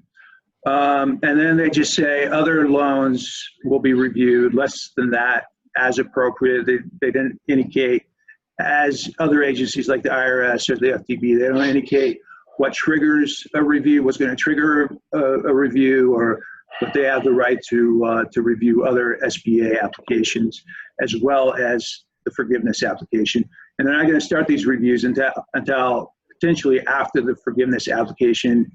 And then they just say other loans will be reviewed, less than that as appropriate. They didn't indicate, as other agencies like the IRS or the FTB, they don't indicate what triggers a review, what's going to trigger a review, or but they have the right to review other SBA applications as well as the forgiveness application. And they're not going to start these reviews until potentially after the forgiveness application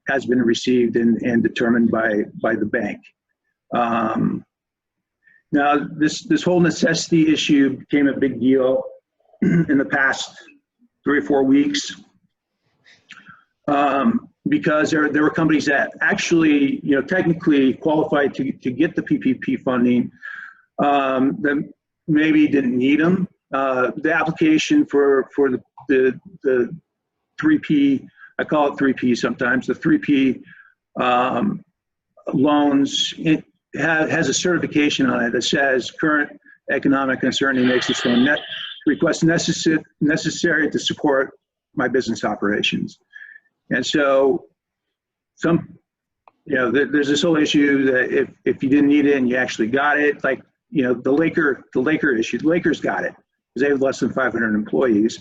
has been received and determined by the bank. Now, this whole necessity issue became a big deal in the past 3 or 4 weeks because there were companies that actually, technically qualified to get the PPP funding that maybe didn't need them. The application for the 3P, I call it 3P sometimes, the 3P loans, it has a certification on it that says current economic uncertainty makes this loan request necessary to support my business operations. And so there's this whole issue that if you didn't need it and you actually got it, like, the Laker issue, the Lakers got it because they have less than 500 employees.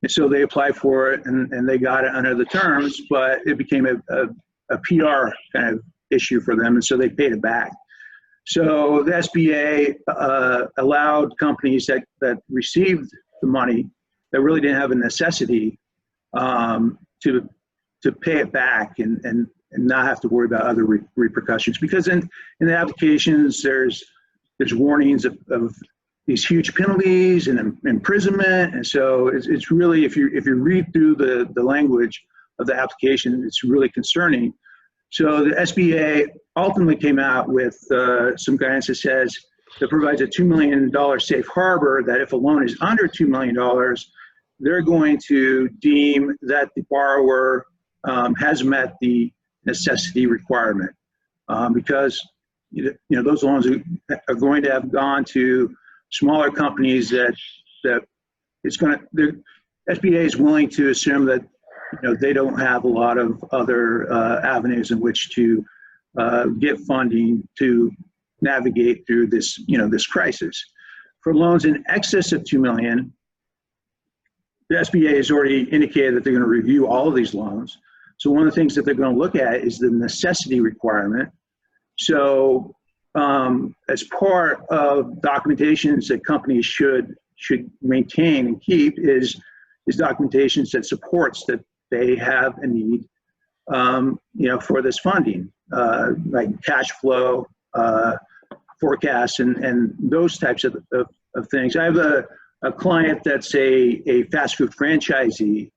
And so they applied for it and they got it under the terms, but it became a PR kind of issue for them. And so they paid it back. So the SBA allowed companies that received the money that really didn't have a necessity to pay it back and not have to worry about other repercussions. Because in the applications, there's warnings of these huge penalties and imprisonment, and so it's really, if you read through the language of the application, it's really concerning. So the SBA ultimately came out with some guidance that says that provides a $2 million safe harbor, that if a loan is under $2 million, they're going to deem that the borrower has met the necessity requirement, because those loans are going to have gone to smaller companies that it's going to, the SBA is willing to assume that they don't have a lot of other avenues in which to get funding to navigate through this, this crisis. For loans in excess of 2 million, the SBA has already indicated that they're going to review all of these loans. So one of the things that they're going to look at is the necessity requirement. So as part of documentations that companies should maintain and keep is documentations that supports that they have a need, for this funding, like cash flow forecasts and those types of things. I have a client that's a fast food franchisee,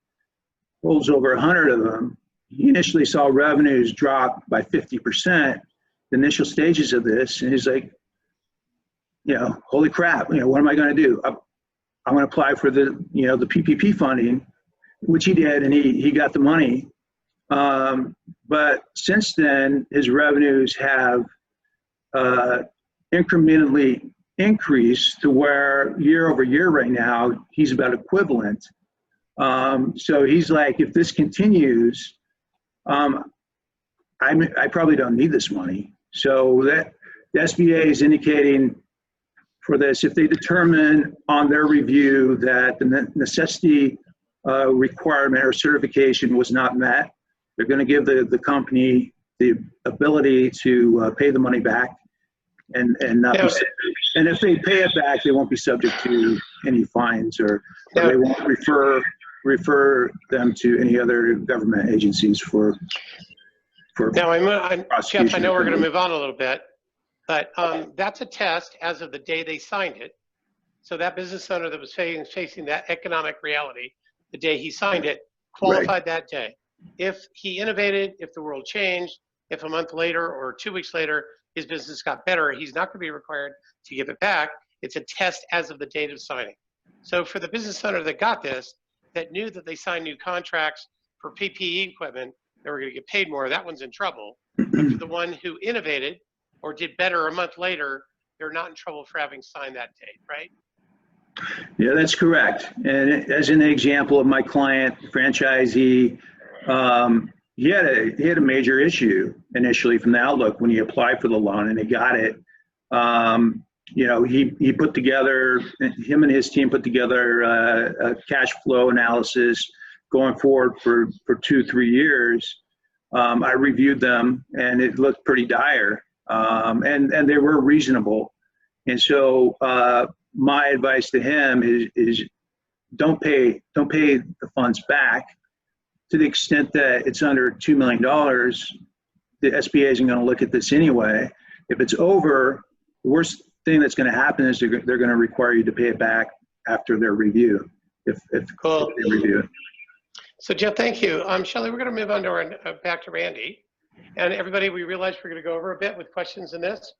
holds over 100 of them. He initially saw revenues drop by 50%, the initial stages of this, and he's like, holy crap, what am I going to do? I'm going to apply for the PPP funding, which he did, and he got the money. But since then, his revenues have incrementally increased to where year over year right now, he's about equivalent. So he's like, if this continues, I probably don't need this money. So that the SBA is indicating for this, if they determine on their review that the necessity requirement or certification was not met, they're going to give the company the ability to pay the money back and not be, and if they pay it back, they won't be subject to any fines or they won't refer them to any other government agencies for now, Jeff, I know we're going to move on a little bit, but that's a test as of the day they signed it. So that business owner that was facing that economic reality the day he signed it qualified that day. If he innovated, if the world changed, if a month later or 2 weeks later his business got better, he's not going to be required to give it back. It's a test as of the date of signing. So for the business owner that got this, that knew that they signed new contracts for PPE equipment, they were going to get paid more, that one's in trouble. But for the one who innovated or did better a month later, they're not in trouble for having signed that date, right? Yeah, that's correct. And as an example of my client, franchisee, he had a major issue initially from the outlook when he applied for the loan and he got it. He put together, him and his team put together a cash flow analysis going forward for 2-3 years. I reviewed them and it looked pretty dire, and they were reasonable. And so my advice to him is don't pay the funds back. To the extent that it's under $2 million, the SBA isn't going to look at this anyway. If it's over, the worst thing that's going to happen is they're going to require you to pay it back after their review, if Cool. they review it. So Jeff, thank you. Shelley, we're going to move on to back to Randy. And everybody, we realized we're going to go over a bit with questions in this,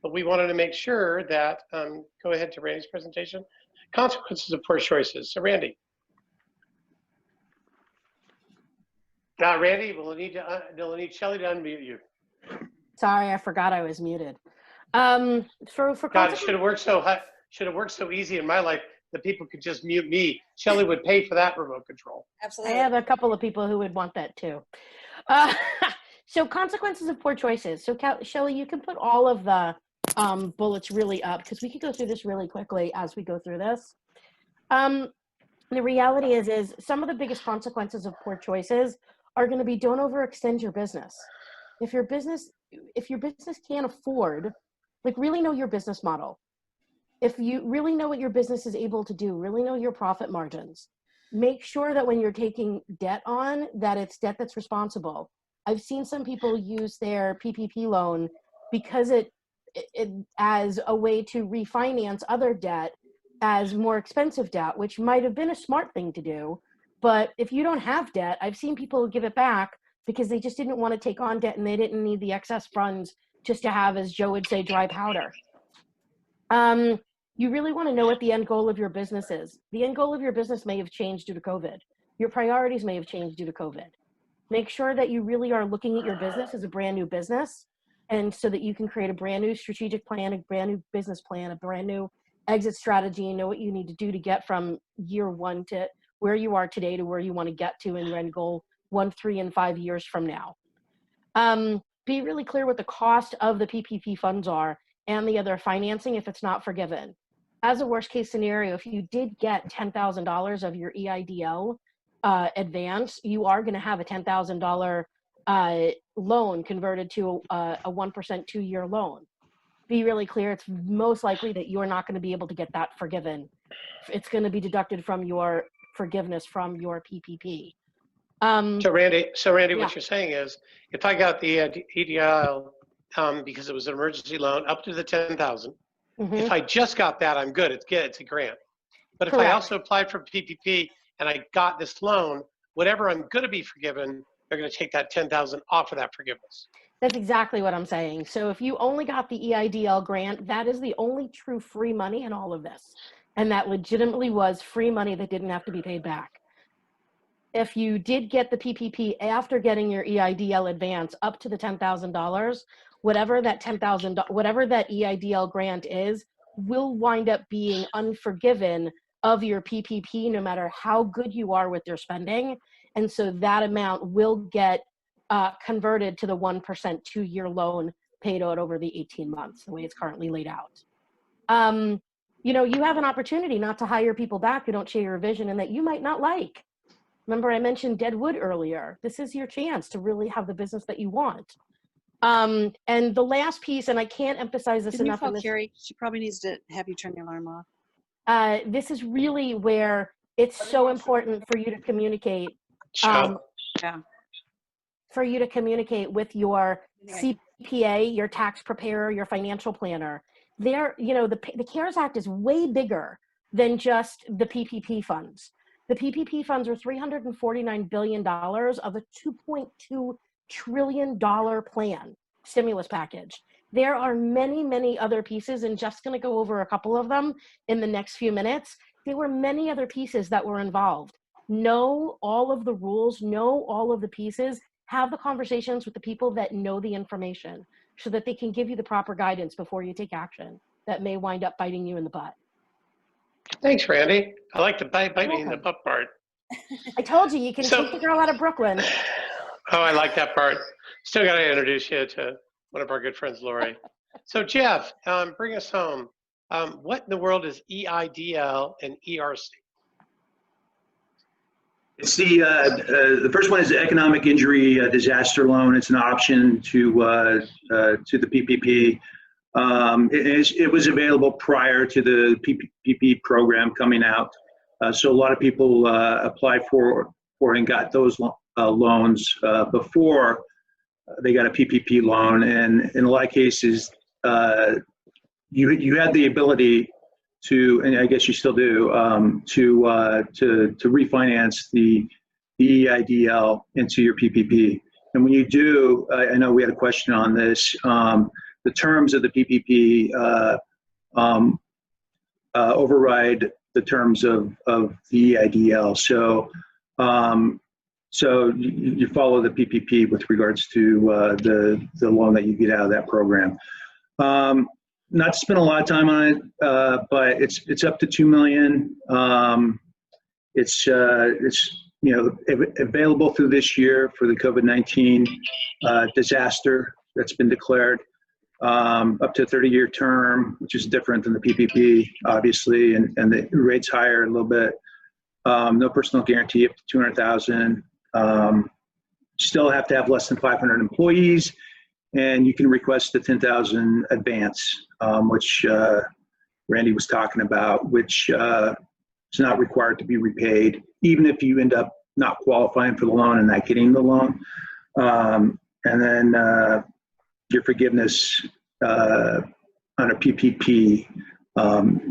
but we wanted to make sure that, go ahead to Randy's presentation, consequences of poor choices. So Randy. Now, Randy, we'll need Shelley to unmute you. Sorry, I forgot I was muted. For God, it should have worked so easy in my life that people could just mute me. Shelley would pay for that remote control. Absolutely. I have a couple of people who would want that too. So consequences of poor choices. So Shelley, you can put all of the bullets really up because we could go through this really quickly as we go through this. The reality is some of the biggest consequences of poor choices are going to be don't overextend your business. If your business can't afford, like really know your business model. If you really know what your business is able to do, really know your profit margins. Make sure that when you're taking debt on, that it's debt that's responsible. I've seen some people use their PPP loan because it as a way to refinance other debt as more expensive debt, which might have been a smart thing to do. But if you don't have debt, I've seen people give it back because they just didn't want to take on debt and they didn't need the excess funds just to have, as Joe would say, dry powder. You really want to know what the end goal of your business is. The end goal of your business may have changed due to COVID. Your priorities may have changed due to COVID. Make sure that you really are looking at your business as a brand new business, and so that you can create a brand new strategic plan, a brand new business plan, a brand new exit strategy, and know what you need to do to get from year one to where you are today to where you want to get to in your end goal 1, 3, and 5 years from now. be really clear what the cost of the PPP funds are and the other financing if it's not forgiven. As a worst case scenario, if you did get $10,000 of your EIDL advance, you are going to have a $10,000 loan converted to a 1% 2-year loan. Be really clear, it's most likely that you're not going to be able to get that forgiven. It's going to be deducted from your forgiveness from your PPP. So Randy, Yeah. what you're saying is, if I got the EDL because it was an emergency loan up to the 10,000, if I just got that, I'm good. It's a grant. But if I Correct. also applied for PPP and I got this loan, whatever I'm going to be forgiven, they're going to take that 10,000 off of that forgiveness. That's exactly what I'm saying. So if you only got the EIDL grant, that is the only true free money in all of this. And that legitimately was free money that didn't have to be paid back. If you did get the PPP after getting your EIDL advance up to the $10,000, whatever that EIDL grant is, will wind up being unforgiven of your PPP, no matter how good you are with your spending. And so that amount will get converted to the 1% 2-year loan paid out over the 18 months, the way it's currently laid out. You know, you have an opportunity not to hire people back who don't share your vision and that you might not like. Remember, I mentioned Deadwood earlier. This is your chance to really have the business that you want. And the last piece, and I can't emphasize this Can you enough. call Carrie? She probably needs to have you turn the alarm off. This is really where it's so important for you to communicate. Yeah. For you to communicate with your CPA, your tax preparer, your financial planner. There, you know, the CARES Act is way bigger than just the PPP funds. The PPP funds are $349 billion of a $2.2 trillion plan, stimulus package. There are many, many other pieces, and Jeff's going to go over a couple of them in the next few minutes. There were many other pieces that were involved. Know all of the rules, know all of the pieces, have the conversations with the people that know the information so that they can give you the proper guidance before you take action that may wind up biting you in the butt. Thanks, Randy. I like the bite me in the butt part. I told you, you can take the girl out of Brooklyn. Oh, I like that part. Still got to introduce you to one of our good friends, Lori. So Jeff, bring us home. What in the world is EIDL and ERC? It's the first one is the economic injury disaster loan. It's an option to the PPP. It was available prior to the PPP program coming out. So a lot of people applied for and got those loans before they got a PPP loan. And in a lot of cases, you had the ability to, and I guess you still do, to refinance the EIDL into your PPP. And when you do, I know we had a question on this. The terms of the PPP override the terms of the EIDL. So, you follow the PPP with regards to the loan that you get out of that program. Not to spend a lot of time on it, but it's up to $2 million. It's available through this year for the COVID-19 disaster that's been declared. Up to a 30-year term, which is different than the PPP, obviously, and the rate's higher a little bit. No personal guarantee up to $200,000. Still have to have less than 500 employees, and you can request the $10,000 advance, which Randy was talking about, which is not required to be repaid, even if you end up not qualifying for the loan and not getting the loan. And then your forgiveness on a PPP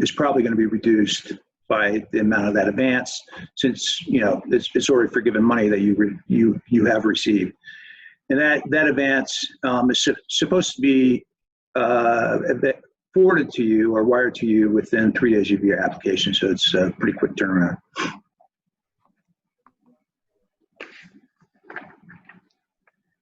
is probably going to be reduced by the amount of that advance, since it's already forgiven money that you have received. And that advance is supposed to be forwarded to you or wired to you within 3 days of your application. So it's a pretty quick turnaround.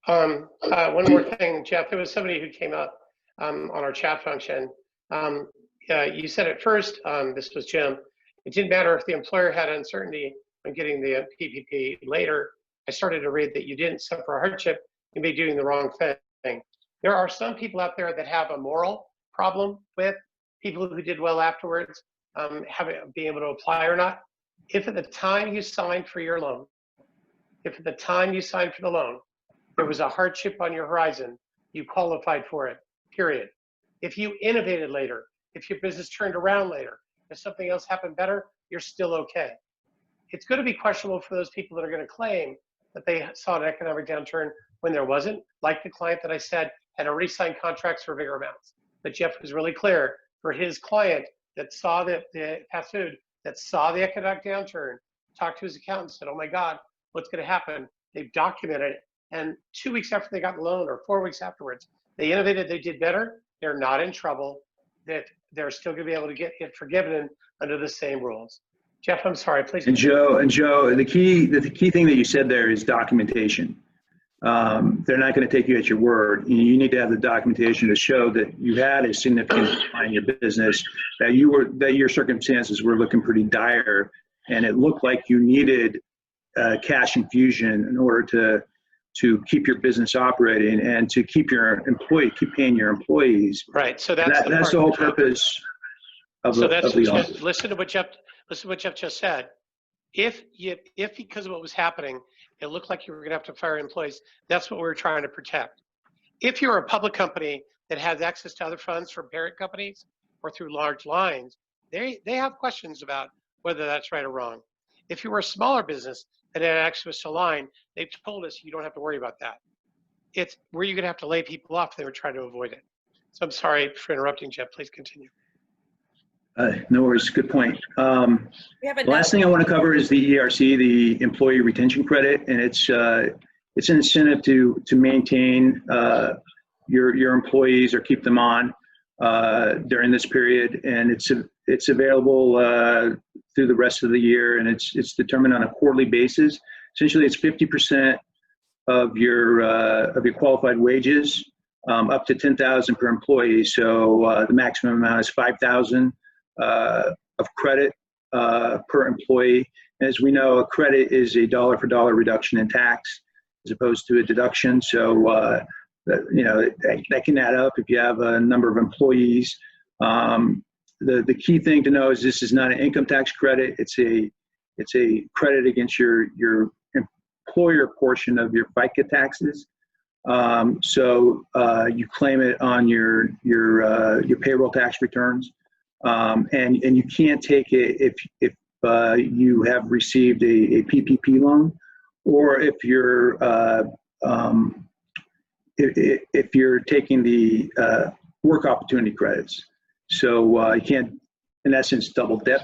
One more thing, Jeff. There was somebody who came up on our chat function. You said at first, this was Jim, it didn't matter if the employer had uncertainty when getting the PPP. Later, I started to read that you didn't suffer hardship, you may be doing the wrong thing. thing. There are some people out there that have a moral problem with people who did well afterwards, being able to apply or not. If at the time you signed for your loan, if at the time you signed for the loan, there was a hardship on your horizon, you qualified for it, period. If you innovated later, if your business turned around later, if something else happened better, you're still okay. It's going to be questionable for those people that are going to claim that they saw an economic downturn when there wasn't, like the client that I said had already signed contracts for bigger amounts. But Jeff was really clear for his client that saw the fast food, that saw the economic downturn, talked to his accountant, said, oh my God, what's going to happen? They've documented it. And 2 weeks after they got the loan or 4 weeks afterwards, they innovated, they did better. They're not in trouble, that they're still going to be able to get forgiven under the same rules. Jeff, I'm sorry, please. And Joe, the key thing that you said there is documentation. They're not going to take you at your word. You need to have the documentation to show that you had a significant decline in your business, that your circumstances were looking pretty dire, and it looked like you needed cash infusion in order to keep your business operating and to keep paying your employees. Right. So that's the whole purpose of the listen to what Jeff just said. If because of what was happening, it looked like you were going to have to fire employees, that's what we were trying to protect. If you're a public company that has access to other funds from parent companies or through large lines, they have questions about whether that's right or wrong. If you were a smaller business that had access to a line, they've told us you don't have to worry about that. It's where you're going to have to lay people off. They were trying to avoid it. So I'm sorry for interrupting, Jeff. Please continue. No worries. Good point. The last thing I want to cover is the ERC, the Employee Retention Credit, and it's an incentive to maintain your employees or keep them on during this period, and it's available through the rest of the year, and it's determined on a quarterly basis. Essentially, it's 50% of your qualified wages, up to $10,000 per employee. So the maximum amount is $5,000 of credit per employee. As we know, a credit is a dollar for dollar reduction in tax as opposed to a deduction. So that can add up if you have a number of employees. The key thing to know is this is not an income tax credit. It's a credit against your employer portion of your FICA taxes. So you claim it on your payroll tax returns. And you can't take it if you have received a PPP loan, or if you're taking the work opportunity credits. So you can't, in essence, double dip.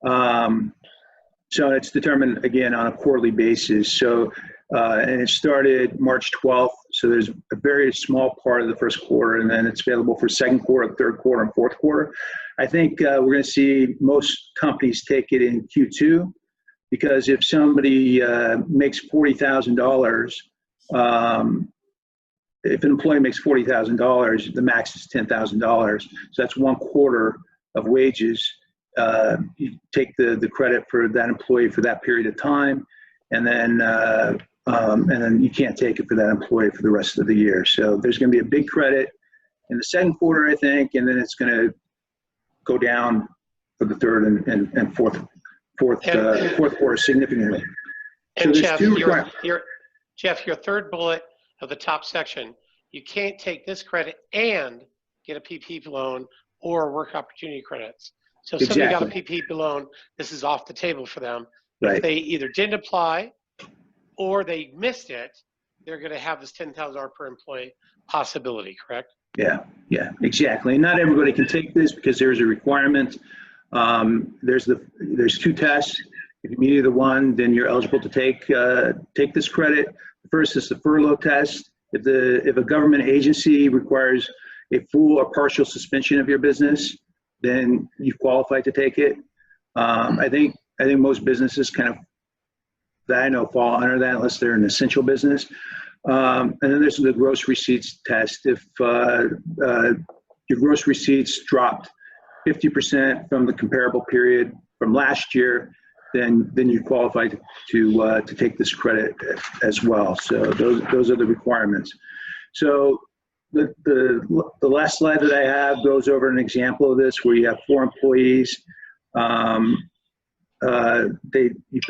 So it's determined again on a quarterly basis. So and it started March 12th. So there's a very small part of the first quarter, and then it's available for second quarter, third quarter, and fourth quarter. I think we're going to see most companies take it in Q2, because if somebody makes $40,000, if an employee makes $40,000, the max is $10,000. So that's 1/4 of wages. You take the credit for that employee for that period of time, and then you can't take it for that employee for the rest of the year. So there's going to be a big credit in the second quarter, I think, and then it's going to go down for the third and fourth quarter significantly. And so Jeff, your third bullet of the top section, you can't take this credit and get a PPP loan or work opportunity credits. So if somebody got a PPP loan, this is off the table for them. Right. If they either didn't apply or they missed it, they're going to have this $10,000 per employee possibility, correct? Yeah, exactly. And not everybody can take this because there's a requirement. There's two tests. If you meet either one, then you're eligible to take this credit. The first is the furlough test. If a government agency requires a full or partial suspension of your business, then you qualify to take it. I think most businesses kind of, that I know, fall under that unless they're an essential business. And then there's the gross receipts test. If your gross receipts dropped 50% from the comparable period from last year, then you qualify to take this credit as well. So those are the requirements. So the last slide that I have goes over an example of this where you have 4 employees. You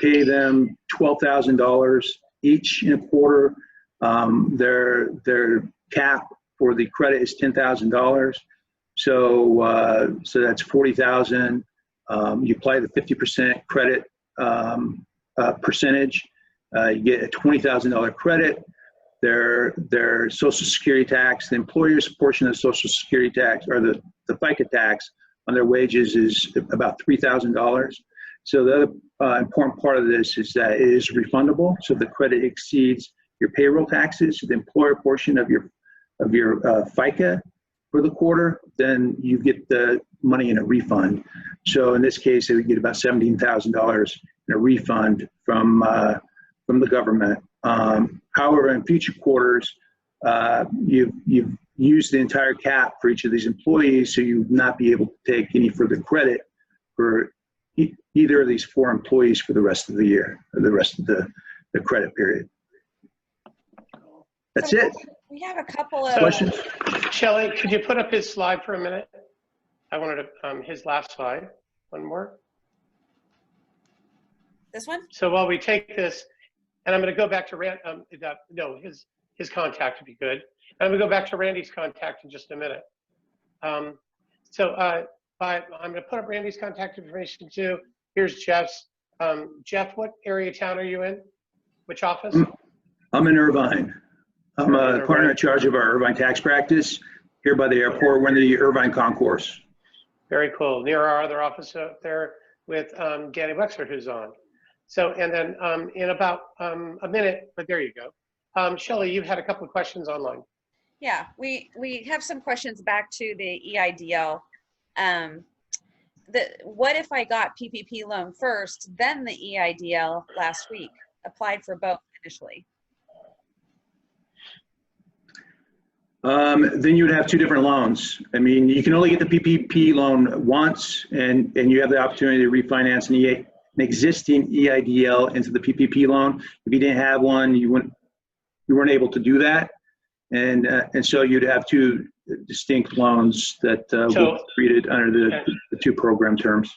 pay them $12,000 each in a quarter. Their cap for the credit is $10,000. So that's $40,000. You apply the 50% credit percentage. You get a $20,000 credit. Their Social Security tax, the employer's portion of the Social Security tax, or the FICA tax on their wages is about $3,000. So the other important part of this is that it is refundable. So the credit exceeds your payroll taxes, the employer portion of your FICA for the quarter, then you get the money in a refund. So in this case, they would get about $17,000 in a refund from the government. However, in future quarters, you've used the entire cap for each of these employees, so you would not be able to take any further credit for either of these 4 employees for the rest of the year, or the rest of the credit period. That's it. We have a couple of Questions? Shelley, could you put up his slide for a minute? I wanted to, his last slide, one more. this one. So while we take this, and I'm going to go back to Rand, no, his contact would be good. And I'm going to go back to Randy's contact in just a minute. I'm going to put up Randy's contact information too. Here's Jeff's. Jeff, what area of town are you in? Which office? I'm in Irvine. I'm a partner in charge of our Irvine tax practice here by the airport. We're in the Irvine concourse. Very cool. Near our other office up there with Danny Wexler, who's on. So, and then in about a minute, but there you go. Shelley, you've had a couple of questions online. Yeah, we have some questions back to the EIDL. What if I got PPP loan first, then the EIDL last week? Applied for both initially. Then you would have 2 different loans. I mean, you can only get the PPP loan once, and you have the opportunity to refinance an existing EIDL into the PPP loan. If you didn't have one, you weren't able to do that, and so you'd have 2 distinct loans that would be treated under the 2 program terms.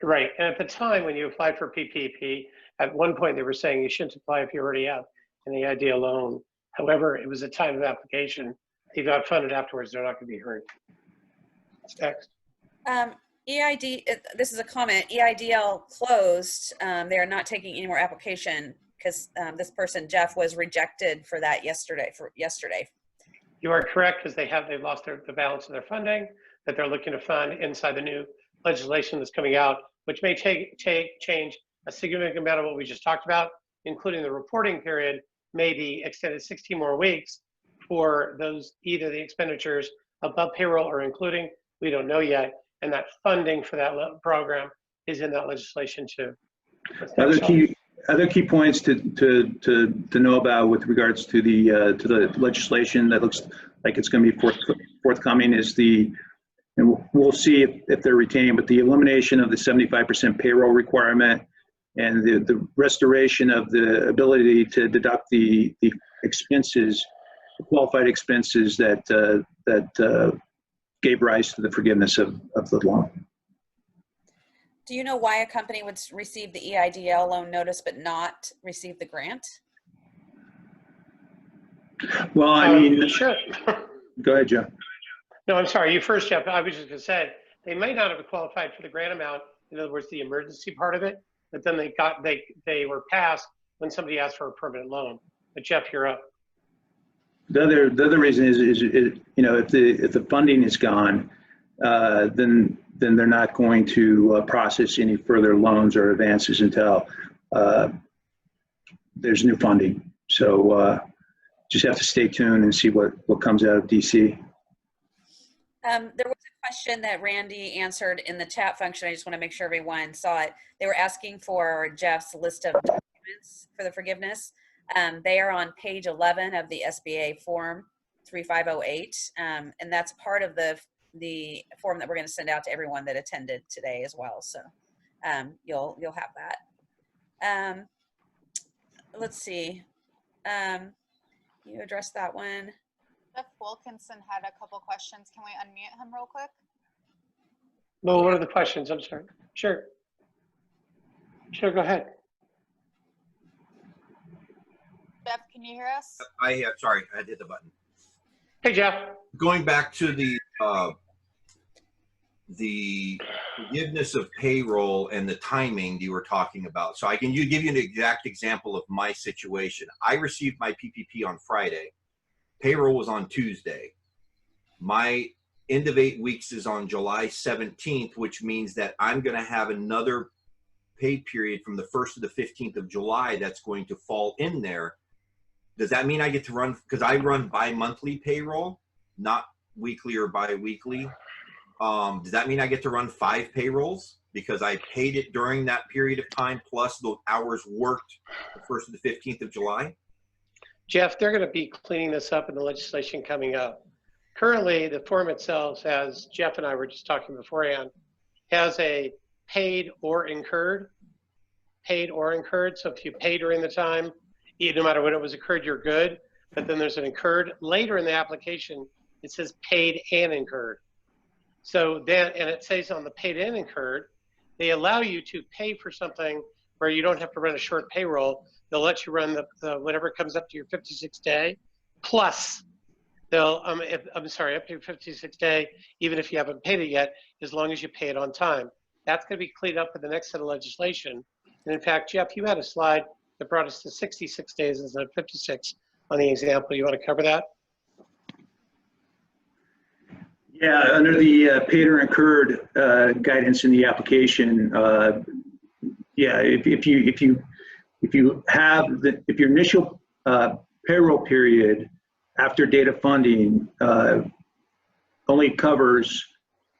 Right, and at the time when you applied for PPP, at one point they were saying you shouldn't apply if you already have an EIDL loan. However, it was a time of application. If you got funded afterwards, they're not going to be hurt. Next. This is a comment. EIDL closed. They are not taking any more application because this person, Jeff, was rejected for that yesterday. You are correct, because they've lost the balance of their funding that they're looking to fund inside the new legislation that's coming out, which may change a significant amount of what we just talked about, including the reporting period may be extended 16 more weeks for those, either the expenditures above payroll or including, we don't know yet. And that funding for that program is in that legislation too. Other key points to know about with regards to the legislation that looks like it's going to be forthcoming is and we'll see if they're retained, but the elimination of the 75% payroll requirement and the restoration of the ability to deduct the expenses, the qualified expenses that gave rise to the forgiveness of the loan. Do you know why a company would receive the EIDL loan notice but not receive the grant? Well, I mean, sure. Go ahead, Joe. No, I'm sorry. You first, Jeff. I was just going to say they may not have qualified for the grant amount. In other words, the emergency part of it, but then they were passed when somebody asked for a permanent loan. But Jeff, you're up. The other reason is if the funding is gone, then they're not going to process any further loans or advances until there's new funding. So just have to stay tuned and see what comes out of DC. There was a question that Randy answered in the chat function. I just want to make sure everyone saw it. They were asking for Jeff's list of documents for the forgiveness. They are on page 11 of the SBA form 3508, and that's part of the form that we're going to send out to everyone that attended today as well. So you'll have that. Let's see. You addressed that one. Jeff Wilkinson had a couple questions. Can we unmute him real quick? Well, what are the questions? I'm sorry. Sure. Sure, go ahead. Jeff, can you hear us? Sorry, I hit the button. Hey, Jeff. Going back to the forgiveness of payroll and the timing you were talking about. So I can give you an exact example of my situation. I received my PPP on Friday. Payroll was on Tuesday. My end of 8 weeks is on July 17th, which means that I'm going to have another pay period from the 1st to the 15th of July that's going to fall in there. Does that mean I get to run, because I run bi-monthly payroll, not weekly or bi-weekly? Does that mean I get to run 5 payrolls because I paid it during that period of time plus the hours worked the 1st to the 15th of July? Jeff, they're going to be cleaning this up in the legislation coming up. Currently, the form itself, as Jeff and I were just talking beforehand, has a paid or incurred. Paid or incurred. So if you pay during the time, no matter when it was incurred, you're good. But then there's an incurred. Later in the application, it says paid and incurred. So then, and it says on the paid and incurred, they allow you to pay for something where you don't have to run a short payroll. They'll let you run the whatever comes up to your 56 day, plus they'll, I'm sorry, up to your 56 day, even if you haven't paid it yet, as long as you pay it on time. That's going to be cleaned up in the next set of legislation. And in fact, Jeff, you had a slide that brought us to 66 days instead of 56 on the example. You want to cover that? Yeah, under the paid or incurred guidance in the application, yeah, if your initial payroll period after date of funding only covers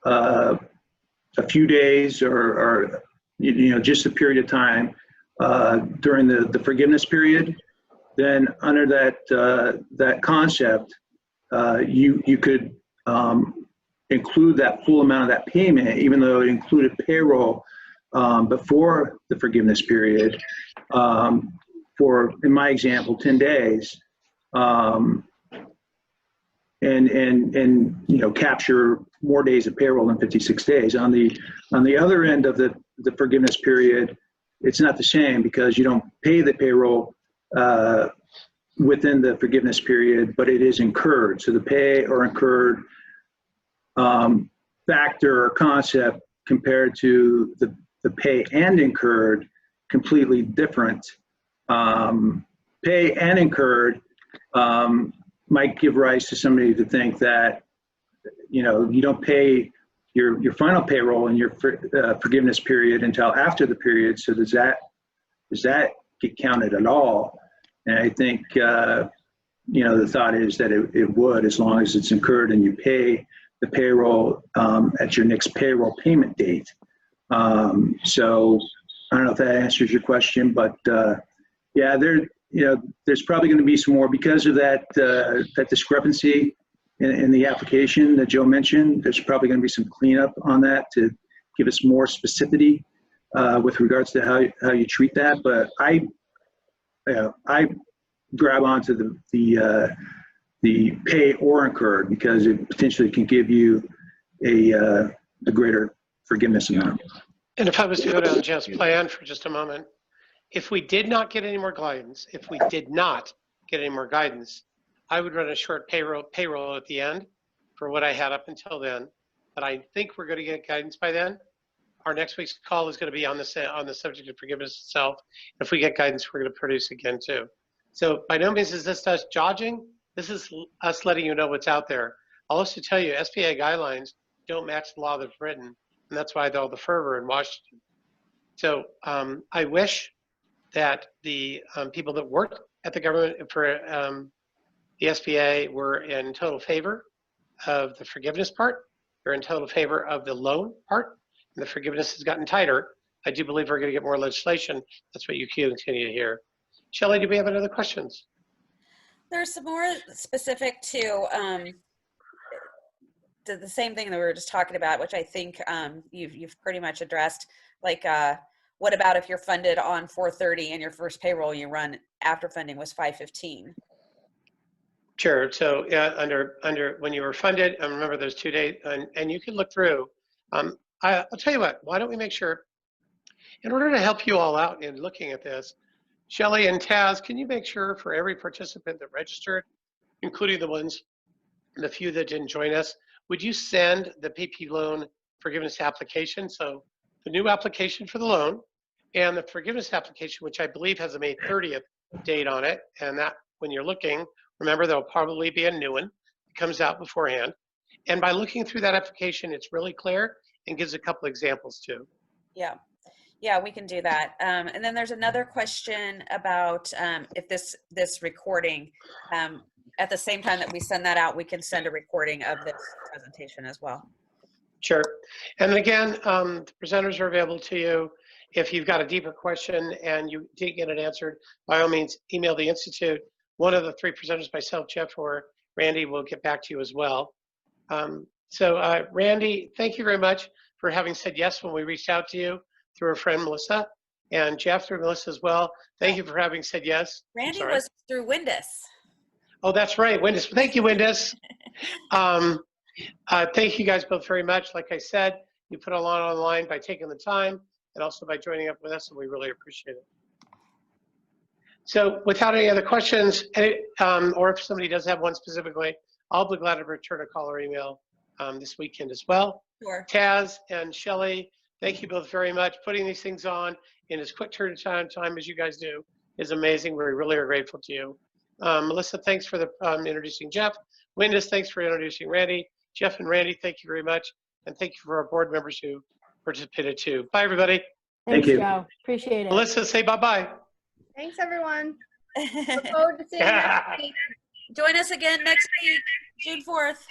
a few days or just a period of time during the forgiveness period, then under that concept, you could include that full amount of that payment, even though it included payroll before the forgiveness period, for, in my example, 10 days, and capture more days of payroll than 56 days. On the other end of the forgiveness period, it's not the same because you don't pay the payroll within the forgiveness period, but it is incurred. So the pay or incurred factor or concept compared to the pay and incurred, completely different. Pay and incurred might give rise to somebody to think that you don't pay your final payroll in your forgiveness period until after the period. So does that get counted at all? And I think the thought is that it would, as long as it's incurred and you pay the payroll at your next payroll payment date. So I don't know if that answers your question, but yeah, there's probably going to be some more because of that discrepancy in the application that Joe mentioned. There's probably going to be some cleanup on that to give us more specificity with regards to how you treat that. But I grab onto the pay or incurred because it potentially can give you a greater forgiveness amount. And if I was to go down Jeff's plan for just a moment, if we did not get any more guidance, I would run a short payroll at the end for what I had up until then. But I think we're going to get guidance by then. Our next week's call is going to be on the subject of forgiveness itself. If we get guidance, we're going to produce again too. So by no means is this us dodging. This is us letting you know what's out there. I'll also tell you, SBA guidelines don't match the law that's written, and that's why all the fervor in Washington. So I wish that the people that work at the government for the SBA were in total favor of the forgiveness part. They're in total favor of the loan part, and the forgiveness has gotten tighter. I do believe we're going to get more legislation. That's what you continue to hear. Shelley, do we have any other questions? There's some more specific to the same thing that we were just talking about, which I think you've pretty much addressed. Like, what about if you're funded on 4/30 and your first payroll you run after funding was 5/15? Sure. So under when you were funded, I remember those 2 days, and you can look through. I'll tell you what. Why don't we make sure, in order to help you all out in looking at this, Shelley and Taz, can you make sure for every participant that registered, including the few that didn't join us, would you send the PP loan forgiveness application? So the new application for the loan and the forgiveness application, which I believe has a May 30th date on it, and that when you're looking, remember there'll probably be a new one that comes out beforehand. And by looking through that application, it's really clear and gives a couple examples too. Yeah. Yeah, we can do that. And then there's another question about if this recording, at the same time that we send that out, we can send a recording of this presentation as well. Sure. And again, the presenters are available to you. If you've got a deeper question and you didn't get it answered, by all means, email the Institute. One of the three presenters, myself, Jeff, or Randy, will get back to you as well. Randy, thank you very much for having said yes when we reached out to you through our friend Melissa, and Jeff through Melissa as well. Thank you for having said yes. Randy was through Windus. Oh, that's right, Windus. Thank you, Windus. Thank you guys both very much. Like I said, you put a lot online by taking the time and also by joining up with us, and we really appreciate it. So without any other questions, or if somebody does have one specifically, I'll be glad to return a call or email this weekend as well. Sure. Taz and Shelley, thank you both very much. Putting these things on in as quick turnaround time as you guys do is amazing. We really are grateful to you. Melissa, thanks for introducing Jeff. Windus, thanks for introducing Randy. Jeff and Randy, thank you very much. And thank you for our board members who participated too. Bye, everybody. Thanks, Thank you. Joe. Appreciate it. Melissa, say bye-bye. Thanks, everyone. Look forward to seeing you next week. Join us again next week, June 4th.